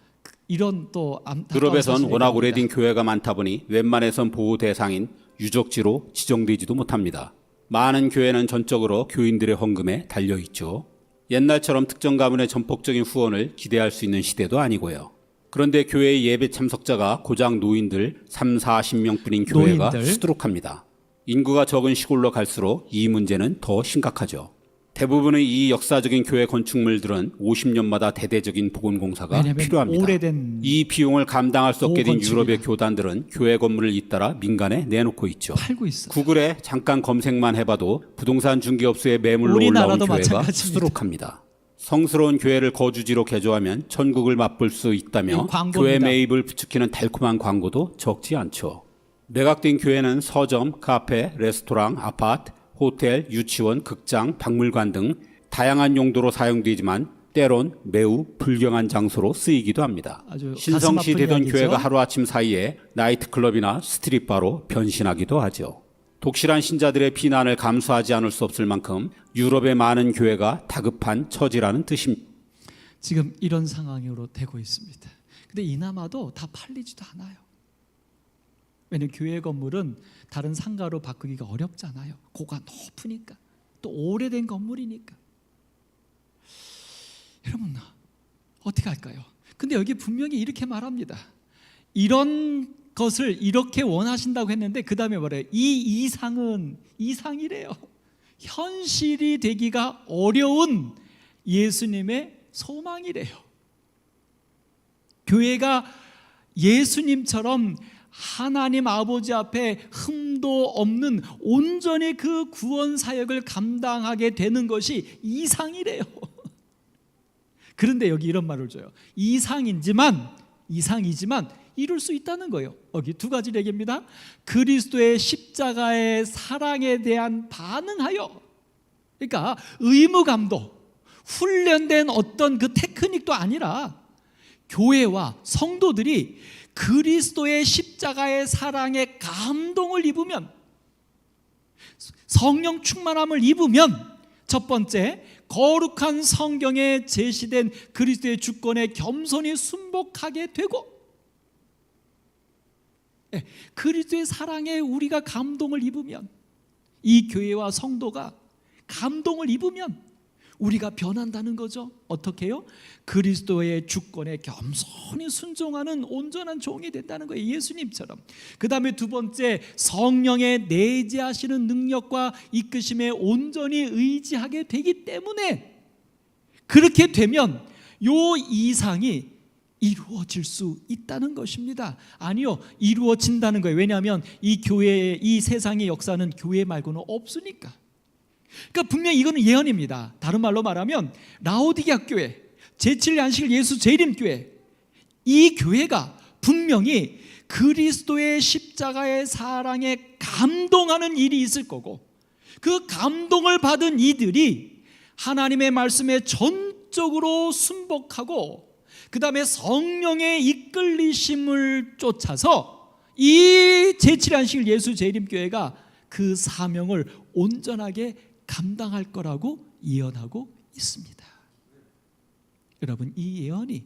이런 또 유럽에선 워낙 오래된 교회가 많다 보니 웬만해선 보호 대상인 유적지로 지정되지도 못합니다. 많은 교회는 전적으로 교인들의 헌금에 달려있죠. 옛날처럼 특정 가문의 전폭적인 후원을 기대할 수 있는 시대도 아니고요. 그런데 교회의 예배 참석자가 고작 노인들 30-40명뿐인 교회가 수두룩합니다. 인구가 적은 시골로 갈수록 이 문제는 더 심각하죠. 대부분의 이 역사적인 교회 건축물들은 50년마다 대대적인 복원공사가 왜냐하면 필요합니다. 오래된 이 비용을 감당할 수 없게 된 보건축이라. 유럽의 교단들은 교회 건물을 잇따라 민간에 내놓고 있죠. 팔고 있어요. 구글에 잠깐 검색만 해봐도 부동산 중개업소에 매물로 올라온 우리나라도 교회가 마찬가지입니다. 수두룩합니다. 성스러운 교회를 거주지로 개조하면 천국을 맛볼 수 있다며 이 광고입니다. 교회 매입을 부추기는 달콤한 광고도 적지 않죠. 매각된 교회는 서점, 카페, 레스토랑, 아파트, 호텔, 유치원, 극장, 박물관 등 다양한 용도로 사용되지만 때론 매우 불경한 장소로 쓰이기도 합니다. 아주 신성시 가슴 아픈 되던 이야기죠. 교회가 하루아침 사이에 나이트클럽이나 스트릿바로 변신하기도 하죠. 독실한 신자들의 비난을 감수하지 않을 수 없을 만큼 유럽의 많은 교회가 다급한 처지라는 뜻입니다. 지금 이런 상황으로 되고 있습니다. 근데 이나마도 다 팔리지도 않아요. 왜냐하면 교회 건물은 다른 상가로 바꾸기가 어렵잖아요. 고가 높으니까, 또 오래된 건물이니까. 여러분 어떻게 할까요? 근데 여기 분명히 이렇게 말합니다. 이런 것을 이렇게 원하신다고 했는데 그 다음에 뭐래요? 이 이상은 이상이래요. 현실이 되기가 어려운 예수님의 소망이래요. 교회가 예수님처럼 하나님 아버지 앞에 흠도 없는 온전히 그 구원 사역을 감당하게 되는 것이 이상이래요. 그런데 여기 이런 말을 줘요. 이상이지만 이룰 수 있다는 거예요. 여기 두 가지 얘기입니다. 그리스도의 십자가의 사랑에 대한 반응하여, 그러니까 의무감도 훈련된 어떤 그 테크닉도 아니라 교회와 성도들이 그리스도의 십자가의 사랑에 감동을 입으면, 성령 충만함을 입으면, 첫 번째 거룩한 성경에 제시된 그리스도의 주권에 겸손히 순복하게 되고, 그리스도의 사랑에 우리가 감동을 입으면, 이 교회와 성도가 감동을 입으면 우리가 변한다는 거죠. 어떻게 해요? 그리스도의 주권에 겸손히 순종하는 온전한 종이 된다는 거예요. 예수님처럼. 그 다음에 두 번째, 성령의 내재하시는 능력과 이끄심에 온전히 의지하게 되기 때문에, 그렇게 되면 요 이상이 이루어질 수 있다는 것입니다. 아니요, 이루어진다는 거예요. 왜냐하면 이 교회, 이 세상의 역사는 교회 말고는 없으니까. 그러니까 분명히 이거는 예언입니다. 다른 말로 말하면 라오디게아 교회, 제7일 안식일 예수 재림교회, 이 교회가 분명히 그리스도의 십자가의 사랑에 감동하는 일이 있을 거고, 그 감동을 받은 이들이 하나님의 말씀에 전적으로 순복하고 그 다음에 성령의 이끌리심을 쫓아서 이 제7일 안식일 예수 재림교회가 그 사명을 온전하게 감당할 거라고 예언하고 있습니다. 여러분, 이 예언이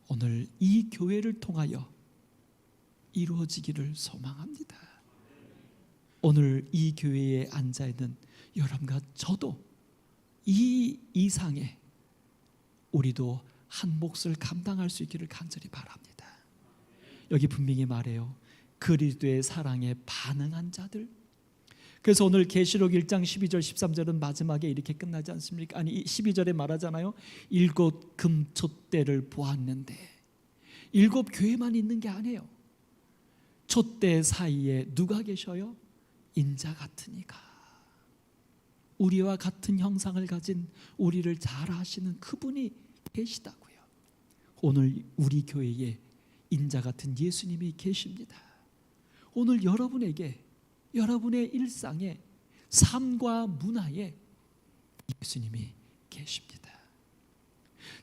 오늘 이 교회를 통하여 이루어지기를 소망합니다. 오늘 이 교회에 앉아있는 여러분과 저도 이 이상의 우리도 한 몫을 감당할 수 있기를 간절히 바랍니다. 여기 분명히 말해요. 그리스도의 사랑에 반응한 자들. 그래서 오늘 계시록 1장 12절 13절은 마지막에 이렇게 끝나지 않습니까? 아니 12절에 말하잖아요. 7 금촛대를 보았는데, 7 교회만 있는 게 아니에요. 촛대 사이에 누가 계셔요? 인자 같은 이가, 우리와 같은 형상을 가진, 우리를 잘 아시는 그분이 계시다고요. 오늘 우리 교회에 인자 같은 예수님이 계십니다. 오늘 여러분에게, 여러분의 일상에, 삶과 문화에 예수님이 계십니다.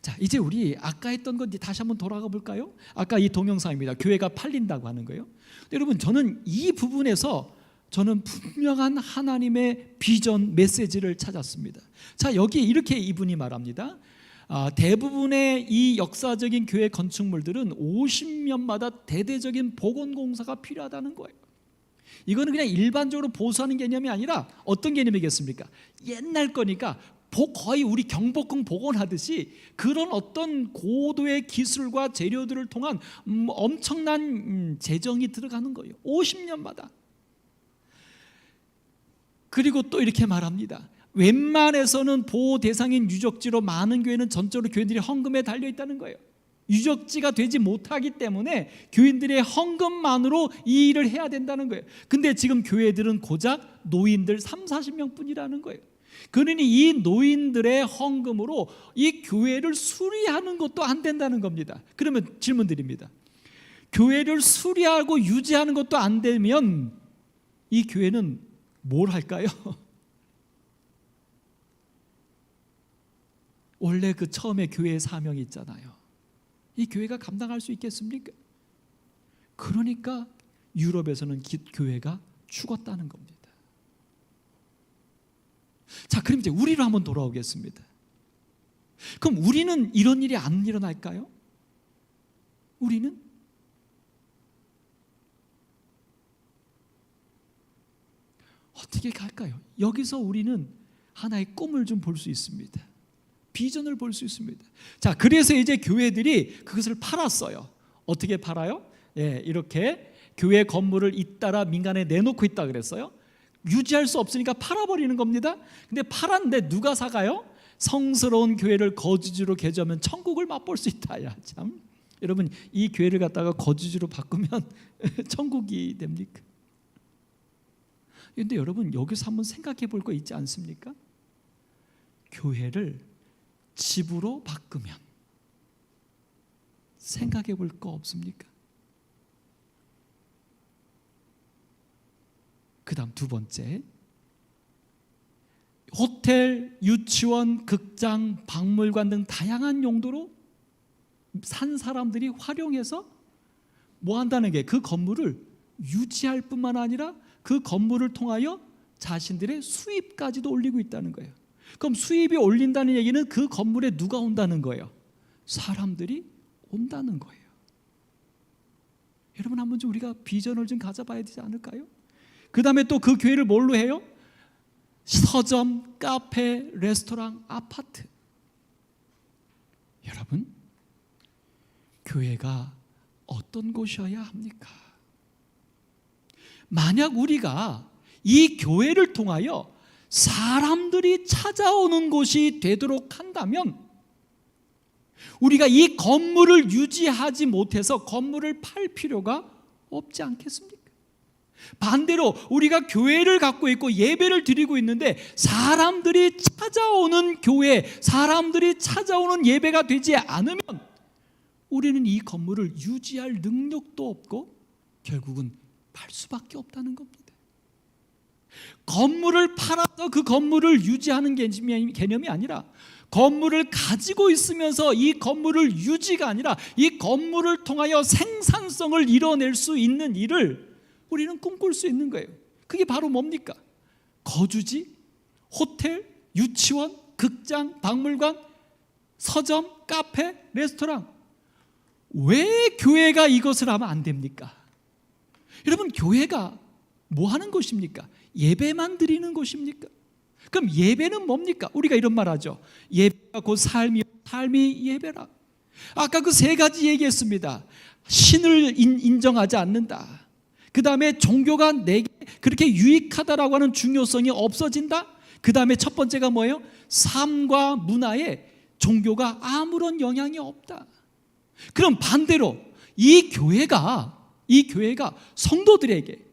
자, 이제 우리 아까 했던 건 다시 한번 돌아가 볼까요? 아까 이 동영상입니다. 교회가 팔린다고 하는 거예요. 여러분, 저는 이 부분에서 저는 분명한 하나님의 비전 메시지를 찾았습니다. 자, 여기 이렇게 이분이 말합니다. 대부분의 이 역사적인 교회 건축물들은 50년마다 대대적인 복원공사가 필요하다는 거예요. 이거는 그냥 일반적으로 보수하는 개념이 아니라 어떤 개념이겠습니까? 옛날 거니까 거의 우리 경복궁 복원하듯이 그런 어떤 고도의 기술과 재료들을 통한 엄청난 재정이 들어가는 거예요. 50년마다. 그리고 또 이렇게 말합니다. 웬만해서는 보호 대상인 유적지로 많은 교회는 전적으로 교인들이 헌금에 달려 있다는 거예요. 유적지가 되지 못하기 때문에 교인들의 헌금만으로 이 일을 해야 된다는 거예요. 근데 지금 교회들은 고작 노인들 30-40명 뿐이라는 거예요. 그러니 이 노인들의 헌금으로 이 교회를 수리하는 것도 안 된다는 겁니다. 그러면 질문 드립니다. 교회를 수리하고 유지하는 것도 안 되면 이 교회는 뭘 할까요? 원래 그 처음에 교회의 사명이 있잖아요. 이 교회가 감당할 수 있겠습니까? 그러니까 유럽에서는 교회가 죽었다는 겁니다. 자, 그럼 이제 우리로 한번 돌아오겠습니다. 그럼 우리는 이런 일이 안 일어날까요? 우리는? 어떻게 갈까요? 여기서 우리는 하나의 꿈을 좀 볼 수 있습니다. 비전을 볼 수 있습니다. 자, 그래서 이제 교회들이 그것을 팔았어요. 어떻게 팔아요? 예, 이렇게 교회 건물을 잇따라 민간에 내놓고 있다 그랬어요. 유지할 수 없으니까 팔아버리는 겁니다. 근데 팔았는데 누가 사가요? 성스러운 교회를 거주지로 개조하면 천국을 맛볼 수 있다. 야, 참. 여러분, 이 교회를 갖다가 거주지로 바꾸면 천국이 됩니까? 그런데 여러분, 여기서 한번 생각해 볼 거 있지 않습니까? 교회를 집으로 바꾸면 생각해 볼 거 없습니까? 그 다음 두 번째, 호텔, 유치원, 극장, 박물관 등 다양한 용도로 산 사람들이 활용해서 뭐 한다는 게 그 건물을 유지할 뿐만 아니라 그 건물을 통하여 자신들의 수입까지도 올리고 있다는 거예요. 그럼 수입이 올린다는 얘기는 그 건물에 누가 온다는 거예요? 사람들이 온다는 거예요. 여러분, 한번 좀 우리가 비전을 좀 가져봐야 되지 않을까요? 그 다음에 또 그 교회를 뭘로 해요? 서점, 카페, 레스토랑, 아파트. 여러분, 교회가 어떤 곳이어야 합니까? 만약 우리가 이 교회를 통하여 사람들이 찾아오는 곳이 되도록 한다면 우리가 이 건물을 유지하지 못해서 건물을 팔 필요가 없지 않겠습니까? 반대로 우리가 교회를 갖고 있고 예배를 드리고 있는데 사람들이 찾아오는 교회, 사람들이 찾아오는 예배가 되지 않으면 우리는 이 건물을 유지할 능력도 없고 결국은 팔 수밖에 없다는 겁니다. 건물을 팔아서 그 건물을 유지하는 개념이 아니라 건물을 가지고 있으면서 이 건물을 유지가 아니라 이 건물을 통하여 생산성을 이뤄낼 수 있는 일을 우리는 꿈꿀 수 있는 거예요. 그게 바로 뭡니까? 거주지, 호텔, 유치원, 극장, 박물관, 서점, 카페, 레스토랑. 왜 교회가 이것을 하면 안 됩니까? 여러분, 교회가 뭐 하는 곳입니까? 예배만 드리는 곳입니까? 그럼 예배는 뭡니까? 우리가 이런 말 하죠. 예배가 곧 삶이 예배라. 아까 그 세 가지 얘기했습니다. 신을 인정하지 않는다. 그 다음에 종교가 내게 그렇게 유익하다라고 하는 중요성이 없어진다. 그 다음에 첫 번째가 뭐예요? 삶과 문화에 종교가 아무런 영향이 없다. 그럼 반대로 이 교회가 성도들에게,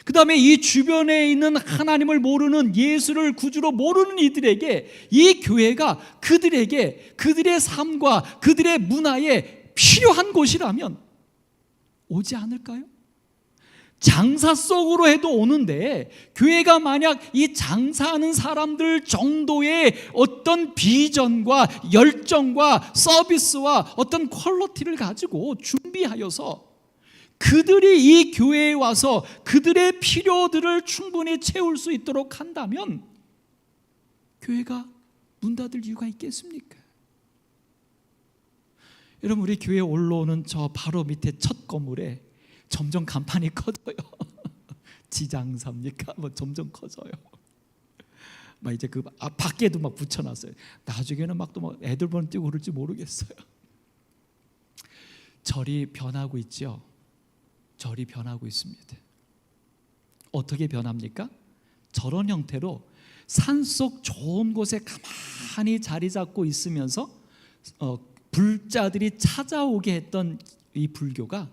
그 다음에 이 주변에 있는 하나님을 모르는, 예수를 구주로 모르는 이들에게 이 교회가 그들에게 그들의 삶과 그들의 문화에 필요한 곳이라면 오지 않을까요? 장사 속으로 해도 오는데 교회가 만약 이 장사하는 사람들 정도의 어떤 비전과 열정과 서비스와 어떤 퀄리티를 가지고 준비하여서 그들이 이 교회에 와서 그들의 필요들을 충분히 채울 수 있도록 한다면 교회가 문 닫을 이유가 있겠습니까? 여러분, 우리 교회에 올라오는 저 바로 밑에 첫 건물에 점점 간판이 커져요. 지장사입니까? 뭐 점점 커져요. 막 이제 그 밖에도 막 붙여놨어요. 나중에는 막 또 뭐 애들 보는 뛰고 그럴지 모르겠어요. 절이 변하고 있죠. 절이 변하고 있습니다. 어떻게 변합니까? 저런 형태로 산속 좋은 곳에 가만히 자리 잡고 있으면서 불자들이 찾아오게 했던 이 불교가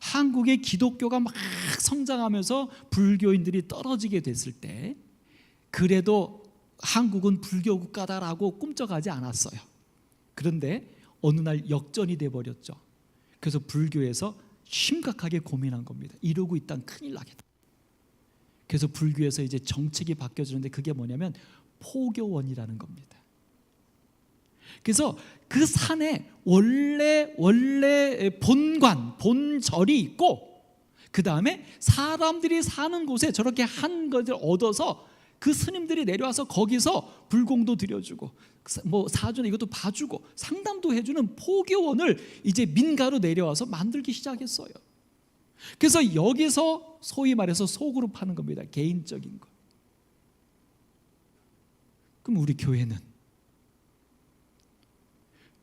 한국의 기독교가 막 성장하면서 불교인들이 떨어지게 됐을 때 그래도 한국은 불교 국가다라고 꿈쩍하지 않았어요. 그런데 어느 날 역전이 돼버렸죠. 그래서 불교에서 심각하게 고민한 겁니다. 이러고 있다면 큰일 나겠다. 그래서 불교에서 이제 정책이 바뀌어지는데 그게 뭐냐면 포교원이라는 겁니다. 그래서 그 산에 원래 본관, 본절이 있고 그 다음에 사람들이 사는 곳에 저렇게 한 것을 얻어서 그 스님들이 내려와서 거기서 불공도 드려주고 뭐 사주는 이것도 봐주고 상담도 해주는 포교원을 이제 민가로 내려와서 만들기 시작했어요. 그래서 여기서 소위 말해서 소그룹 하는 겁니다. 개인적인 거. 그럼 우리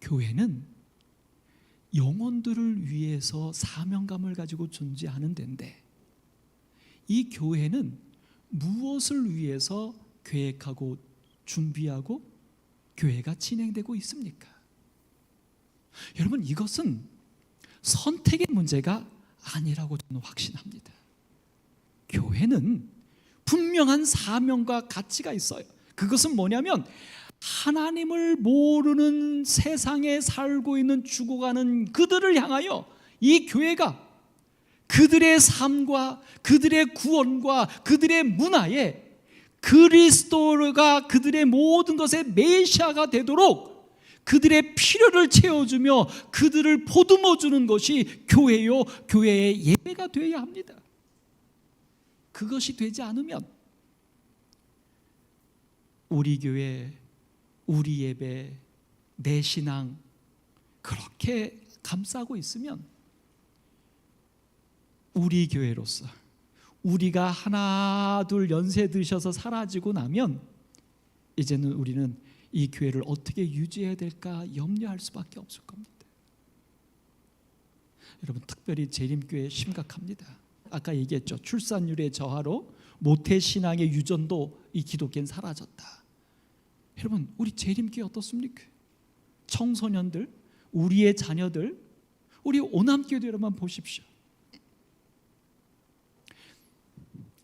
교회는 영혼들을 위해서 사명감을 가지고 존재하는 데인데 이 교회는 무엇을 위해서 계획하고 준비하고 교회가 진행되고 있습니까? 여러분, 이것은 선택의 문제가 아니라고 저는 확신합니다. 교회는 분명한 사명과 가치가 있어요. 그것은 뭐냐면 하나님을 모르는 세상에 살고 있는 죽어가는 그들을 향하여 이 교회가 그들의 삶과 그들의 구원과 그들의 문화에 그리스도가 그들의 모든 것의 메시아가 되도록 그들의 필요를 채워주며 그들을 보듬어주는 것이 교회요, 교회의 예배가 되어야 합니다. 그것이 되지 않으면 우리 교회, 우리 예배, 내 신앙 그렇게 감싸고 있으면 우리 교회로서 우리가 하나 둘 연세 드셔서 사라지고 나면 이제는 우리는 이 교회를 어떻게 유지해야 될까 염려할 수밖에 없을 겁니다. 여러분, 특별히 재림교회 심각합니다. 아까 얘기했죠. 출산율의 저하로 모태신앙의 유전도 이 기독교는 사라졌다. 여러분, 우리 재림교회 어떻습니까? 청소년들, 우리의 자녀들, 우리 오남교회도 여러분 보십시오.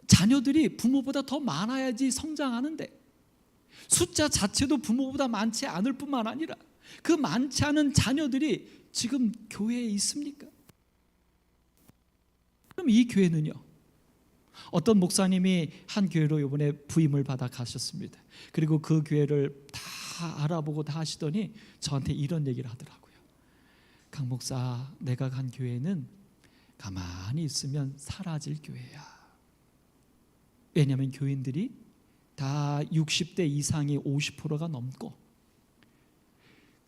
자녀들이 부모보다 더 많아야지 성장하는데 숫자 자체도 부모보다 많지 않을 뿐만 아니라 그 많지 않은 자녀들이 지금 교회에 있습니까? 그럼 이 교회는요? 어떤 목사님이 한 교회로 이번에 부임을 받아 가셨습니다. 그리고 그 교회를 다 알아보고 다 하시더니 저한테 이런 얘기를 하더라고요. 강 목사, 내가 간 교회는 가만히 있으면 사라질 교회야. 왜냐하면 교인들이 다 60대 이상이 50%가 넘고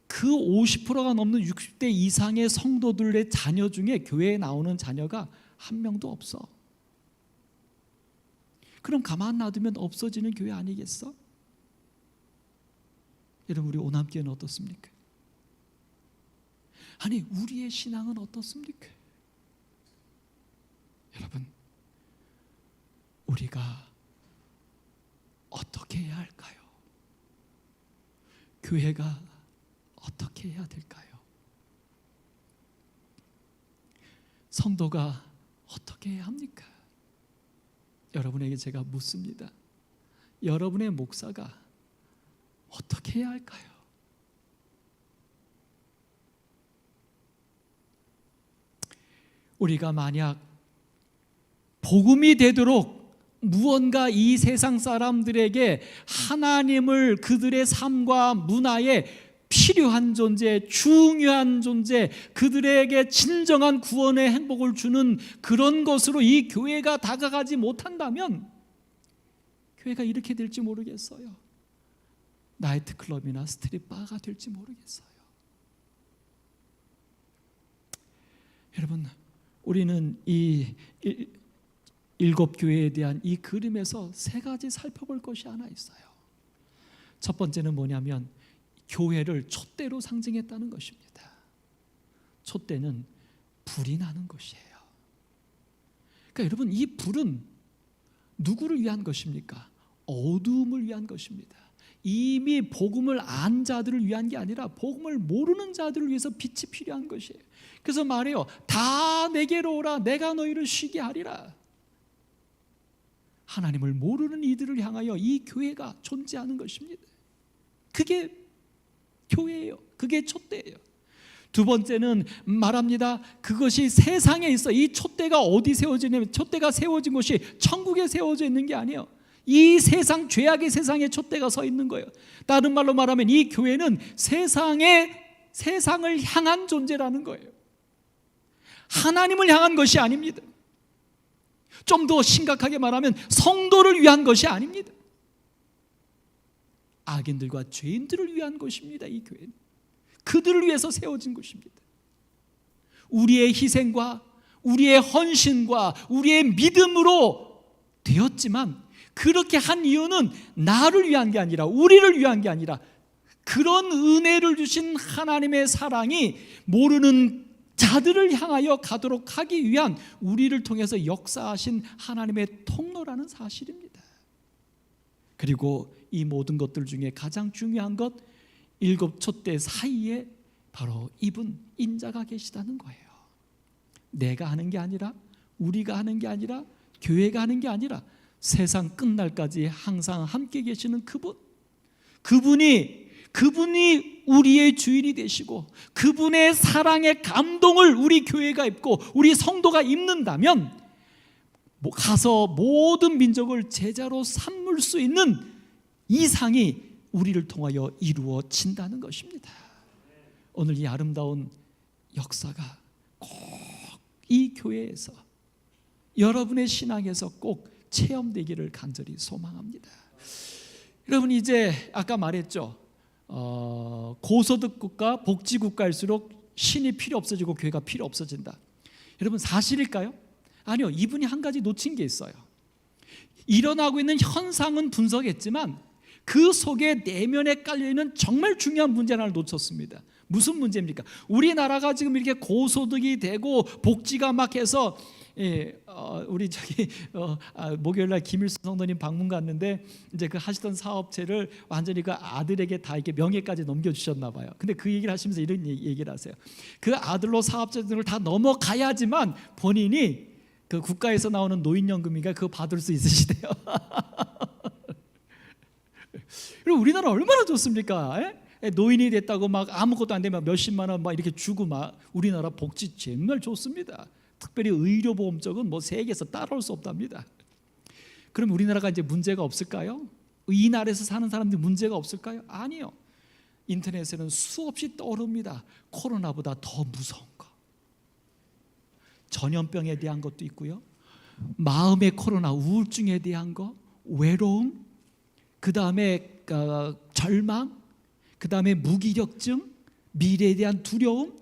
그 50%가 넘는 60대 이상의 성도들의 자녀 중에 교회에 나오는 자녀가 한 명도 없어. 그럼 가만 놔두면 없어지는 교회 아니겠어? 여러분, 우리 오남교회는 어떻습니까? 아니, 우리의 신앙은 어떻습니까? 여러분, 우리가 어떻게 해야 할까요? 교회가 어떻게 해야 될까요? 성도가 어떻게 해야 합니까? 여러분에게 제가 묻습니다. 여러분의 목사가 어떻게 해야 할까요? 우리가 만약 복음이 되도록 무언가 이 세상 사람들에게 하나님을 그들의 삶과 문화에 필요한 존재, 중요한 존재, 그들에게 진정한 구원의 행복을 주는 그런 것으로 이 교회가 다가가지 못한다면 교회가 이렇게 될지 모르겠어요. 나이트클럽이나 스트릿바가 될지 모르겠어요. 여러분, 우리는 이 일곱 교회에 대한 이 그림에서 세 가지 살펴볼 것이 하나 있어요. 첫 번째는 뭐냐면 교회를 촛대로 상징했다는 것입니다. 촛대는 불이 나는 것이에요. 그러니까 여러분, 이 불은 누구를 위한 것입니까? 어두움을 위한 것입니다. 이미 복음을 안 자들을 위한 게 아니라 복음을 모르는 자들을 위해서 빛이 필요한 것이에요. 그래서 말해요. 다 내게로 오라. 내가 너희를 쉬게 하리라. 하나님을 모르는 이들을 향하여 이 교회가 존재하는 것입니다. 그게 교회예요. 그게 촛대예요. 두 번째는 말합니다. 그것이 세상에 있어. 이 촛대가 어디 세워지냐면 촛대가 세워진 곳이 천국에 세워져 있는 게 아니에요. 이 세상, 죄악의 세상에 촛대가 서 있는 거예요. 다른 말로 말하면 이 교회는 세상을 향한 존재라는 거예요. 하나님을 향한 것이 아닙니다. 좀 더 심각하게 말하면 성도를 위한 것이 아닙니다. 악인들과 죄인들을 위한 것입니다. 이 교회는 그들을 위해서 세워진 것입니다. 우리의 희생과 우리의 헌신과 우리의 믿음으로 되었지만 그렇게 한 이유는 나를 위한 게 아니라 우리를 위한 게 아니라 그런 은혜를 주신 하나님의 사랑이 모르는 자들을 향하여 가도록 하기 위한 우리를 통해서 역사하신 하나님의 통로라는 사실입니다. 그리고 이 모든 것들 중에 가장 중요한 것, 7 촛대 사이에 바로 이분 인자가 계시다는 거예요. 내가 하는 게 아니라 우리가 하는 게 아니라 교회가 하는 게 아니라 세상 끝날까지 항상 함께 계시는 그분이 우리의 주인이 되시고 그분의 사랑의 감동을 우리 교회가 입고 우리 성도가 입는다면 가서 모든 민족을 제자로 삼을 수 있는 이상이 우리를 통하여 이루어진다는 것입니다. 오늘 이 아름다운 역사가 꼭 이 교회에서 여러분의 신앙에서 꼭 체험되기를 간절히 소망합니다. 여러분, 이제 아까 말했죠. 고소득 국가, 복지 국가일수록 신이 필요 없어지고 교회가 필요 없어진다. 여러분, 사실일까요? 아니요. 이분이 한 가지 놓친 게 있어요. 일어나고 있는 현상은 분석했지만 그 속에 내면에 깔려있는 정말 중요한 문제 하나를 놓쳤습니다. 무슨 문제입니까? 우리나라가 지금 이렇게 고소득이 되고 복지가 막 해서 우리 목요일날 김일수 성도님 방문 갔는데 이제 그 하시던 사업체를 완전히 그 아들에게 다 이렇게 명예까지 넘겨주셨나 봐요. 근데 그 얘기를 하시면서 이런 얘기를 하세요. 그 아들로 사업자들을 다 넘어가야지만 본인이 그 국가에서 나오는 노인연금인가 그거 받을 수 있으시대요. 그리고 우리나라 얼마나 좋습니까? 노인이 됐다고 막 아무것도 안 되면 몇십만 원 막 이렇게 주고 막 우리나라 복지 정말 좋습니다. 특별히 의료보험 쪽은 뭐 세계에서 따라올 수 없답니다. 그럼 우리나라가 이제 문제가 없을까요? 이 나라에서 사는 사람들 문제가 없을까요? 아니요. 인터넷에는 수없이 떠오릅니다. 코로나보다 더 무서운 거. 전염병에 대한 것도 있고요. 마음의 코로나, 우울증에 대한 거, 외로움, 그 다음에 절망, 그 다음에 무기력증, 미래에 대한 두려움,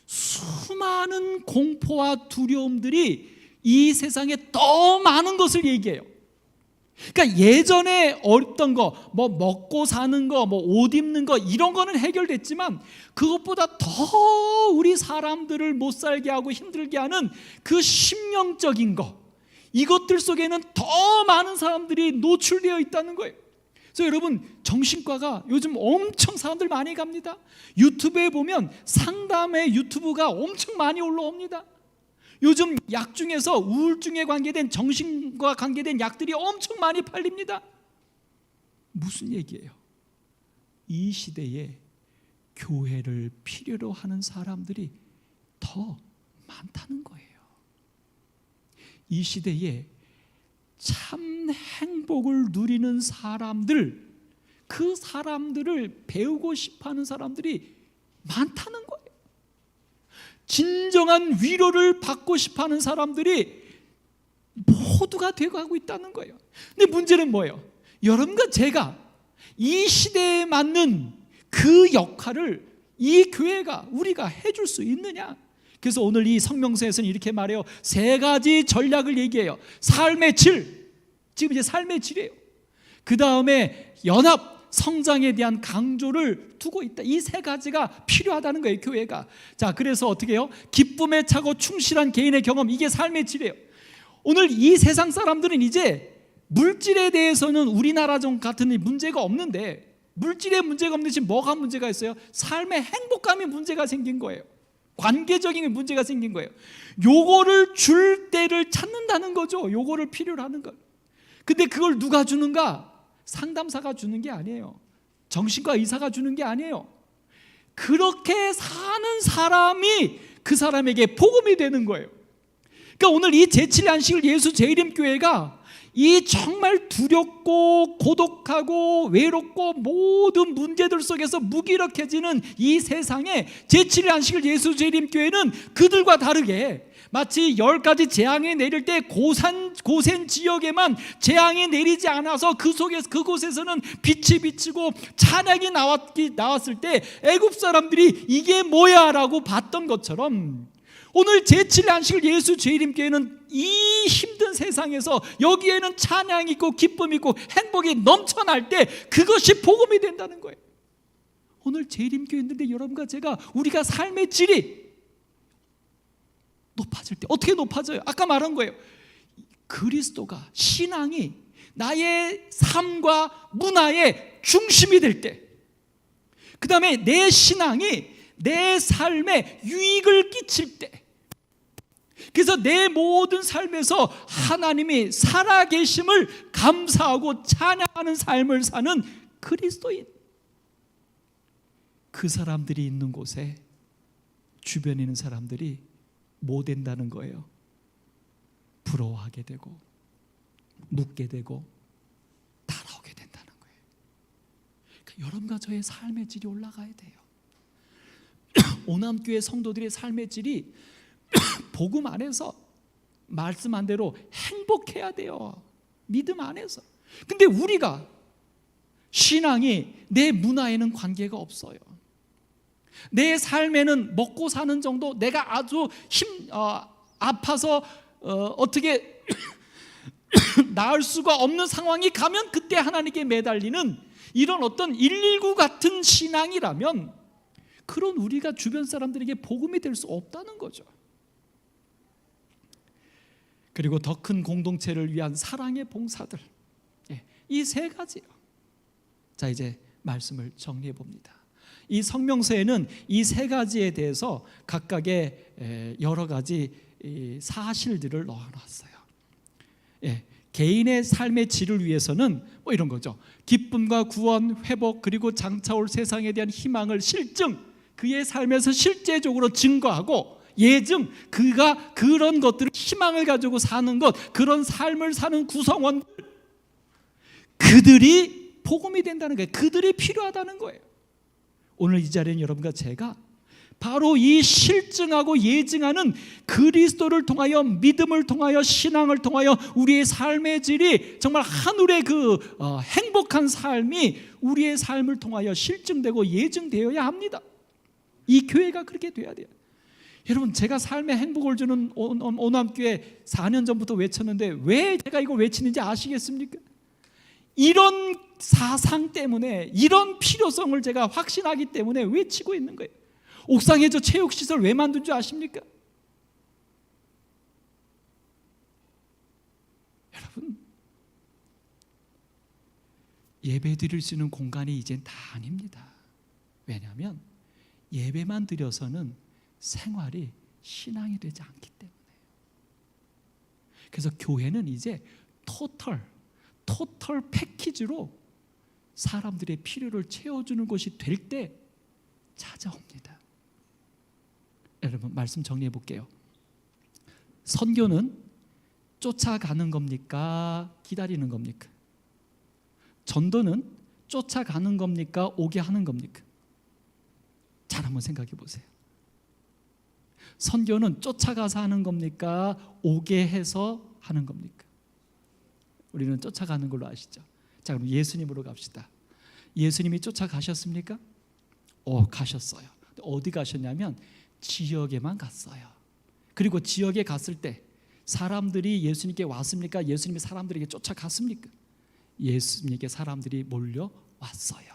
수많은 공포와 두려움들이 이 세상에 더 많은 것을 얘기해요. 그러니까 예전에 어렸던 거, 뭐 먹고 사는 거, 뭐 옷 입는 거 이런 거는 해결됐지만 그것보다 더 우리 사람들을 못 살게 하고 힘들게 하는 그 심령적인 거, 이것들 속에는 더 많은 사람들이 노출되어 있다는 거예요. 그래서 여러분, 정신과가 요즘 엄청 사람들 많이 갑니다. 유튜브에 보면 상담의 유튜브가 엄청 많이 올라옵니다. 요즘 약 중에서 우울증에 관계된, 정신과 관계된 약들이 엄청 많이 팔립니다. 무슨 얘기예요? 이 시대에 교회를 필요로 하는 사람들이 더 많다는 거예요. 이 시대에 참 행복을 누리는 사람들, 그 사람들을 배우고 싶어하는 사람들이 많다는 거예요. 진정한 위로를 받고 싶어하는 사람들이 모두가 되어가고 있다는 거예요. 근데 문제는 뭐예요? 여러분과 제가 이 시대에 맞는 그 역할을 이 교회가, 우리가 해줄 수 있느냐? 그래서 오늘 이 성명서에서는 이렇게 말해요. 3가지 전략을 얘기해요. 삶의 질, 지금 이제 삶의 질이에요. 그 다음에 연합, 성장에 대한 강조를 두고 있다. 이 3가지가 필요하다는 거예요, 교회가. 자, 그래서 어떻게 해요? 기쁨에 차고 충실한 개인의 경험, 이게 삶의 질이에요. 오늘 이 세상 사람들은 이제 물질에 대해서는 우리나라 좀 같은 문제가 없는데, 물질에 문제가 없는 지 뭐가 문제가 있어요? 삶의 행복감이 문제가 생긴 거예요. 관계적인 문제가 생긴 거예요. 요거를 줄 때를 찾는다는 거죠. 요거를 필요로 하는 것. 근데 그걸 누가 주는가? 상담사가 주는 게 아니에요. 정신과 의사가 주는 게 아니에요. 그렇게 사는 사람이 그 사람에게 복음이 되는 거예요. 그러니까 오늘 이 제7일 안식일 예수 재림교회가 이 정말 두렵고 고독하고 외롭고 모든 문제들 속에서 무기력해지는 이 세상에 제7일 안식일 예수 재림교회는 그들과 다르게 마치 10가지 재앙이 내릴 때 고센 지역에만 재앙이 내리지 않아서 그곳에서는 빛이 비치고 찬양이 나왔을 때 애굽 사람들이 이게 뭐야 라고 봤던 것처럼, 오늘 제7일 안식일 예수 재림교회는 이 힘든 세상에서 여기에는 찬양이 있고 기쁨이 있고 행복이 넘쳐날 때 그것이 복음이 된다는 거예요. 오늘 재림교회인데 여러분과 제가 우리가 삶의 질이 높아질 때 어떻게 높아져요? 아까 말한 거예요. 그리스도가, 신앙이 나의 삶과 문화의 중심이 될 때, 그 다음에 내 신앙이 내 삶에 유익을 끼칠 때, 그래서 내 모든 삶에서 하나님이 살아계심을 감사하고 찬양하는 삶을 사는 그리스도인, 그 사람들이 있는 곳에 주변에 있는 사람들이 뭐 된다는 거예요? 부러워하게 되고 묻게 되고 따라오게 된다는 거예요. 그러니까 여러분과 저의 삶의 질이 올라가야 돼요. 오남교회 성도들의 삶의 질이 복음 안에서 말씀한 대로 행복해야 돼요. 믿음 안에서. 근데 우리가 신앙이 내 문화에는 관계가 없어요. 내 삶에는 먹고 사는 정도, 내가 아주 아파서 어떻게 나을 수가 없는 상황이 가면 그때 하나님께 매달리는 이런 어떤 119 같은 신앙이라면, 그런 우리가 주변 사람들에게 복음이 될 수 없다는 거죠. 그리고 더 큰 공동체를 위한 사랑의 봉사들, 이 세 가지요. 자, 이제 말씀을 정리해 봅니다. 이 성명서에는 이 세 가지에 대해서 각각의 여러 가지 사실들을 넣어놨어요. 개인의 삶의 질을 위해서는 뭐 이런 거죠. 기쁨과 구원, 회복, 그리고 장차올 세상에 대한 희망을 그의 삶에서 실제적으로 증거하고 예증, 그가 그런 것들을 희망을 가지고 사는 것, 그런 삶을 사는 구성원들, 그들이 복음이 된다는 거예요. 그들이 필요하다는 거예요. 오늘 이 자리에는 여러분과 제가 바로 이 실증하고 예증하는 그리스도를 통하여, 믿음을 통하여, 신앙을 통하여 우리의 삶의 질이 정말 하늘의 행복한 삶이 우리의 삶을 통하여 실증되고 예증되어야 합니다. 이 교회가 그렇게 돼야 돼요. 여러분, 제가 삶의 행복을 주는 오남교회 4년 전부터 외쳤는데 왜 제가 이걸 외치는지 아시겠습니까? 이런 사상 때문에, 이런 필요성을 제가 확신하기 때문에 외치고 있는 거예요. 옥상에 저 체육시설 왜 만든 줄 아십니까? 여러분, 예배 드릴 수 있는 공간이 이젠 다 아닙니다. 왜냐하면 예배만 드려서는 생활이 신앙이 되지 않기 때문에요. 그래서 교회는 이제 토털 패키지로 사람들의 필요를 채워주는 것이 될 때 찾아옵니다. 여러분, 말씀 정리해 볼게요. 선교는 쫓아가는 겁니까? 기다리는 겁니까? 전도는 쫓아가는 겁니까? 오게 하는 겁니까? 잘 한번 생각해 보세요. 선교는 쫓아가서 하는 겁니까? 오게 해서 하는 겁니까? 우리는 쫓아가는 걸로 아시죠? 자, 그럼 예수님으로 갑시다. 예수님이 쫓아가셨습니까? 가셨어요. 어디 가셨냐면 지역에만 갔어요. 그리고 지역에 갔을 때 사람들이 예수님께 왔습니까? 예수님이 사람들에게 쫓아갔습니까? 예수님께 사람들이 몰려왔어요.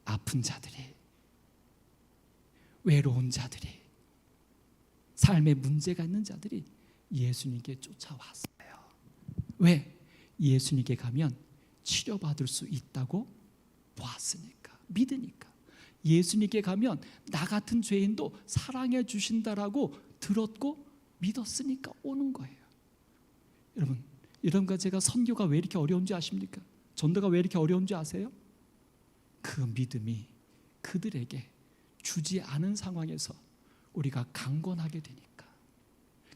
아픈 자들이, 외로운 자들이, 삶에 문제가 있는 자들이 예수님께 쫓아왔어요. 왜? 예수님께 가면 치료받을 수 있다고 보았으니까, 믿으니까. 예수님께 가면 나 같은 죄인도 사랑해 주신다라고 들었고 믿었으니까 오는 거예요. 여러분, 이런가 제가 선교가 왜 이렇게 어려운지 아십니까? 전도가 왜 이렇게 어려운지 아세요? 그 믿음이 그들에게 주지 않은 상황에서 우리가 강권하게 되니까.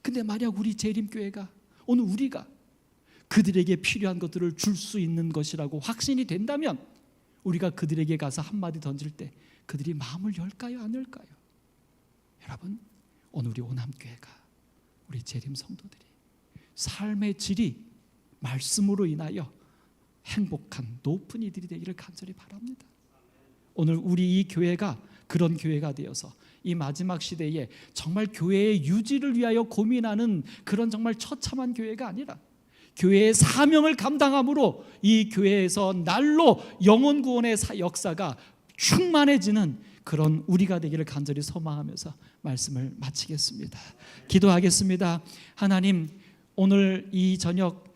근데 만약 우리 재림교회가, 오늘 우리가 그들에게 필요한 것들을 줄 수 있는 것이라고 확신이 된다면 우리가 그들에게 가서 한마디 던질 때 그들이 마음을 열까요, 안 열까요? 여러분, 오늘 우리 오남교회가, 우리 재림 성도들이 삶의 질이 말씀으로 인하여 행복한 높은 이들이 되기를 간절히 바랍니다. 오늘 우리 이 교회가 그런 교회가 되어서 이 마지막 시대에 정말 교회의 유지를 위하여 고민하는 그런 정말 처참한 교회가 아니라 교회의 사명을 감당함으로 이 교회에서 날로 영혼 구원의 역사가 충만해지는 그런 우리가 되기를 간절히 소망하면서 말씀을 마치겠습니다. 기도하겠습니다. 하나님, 오늘 이 저녁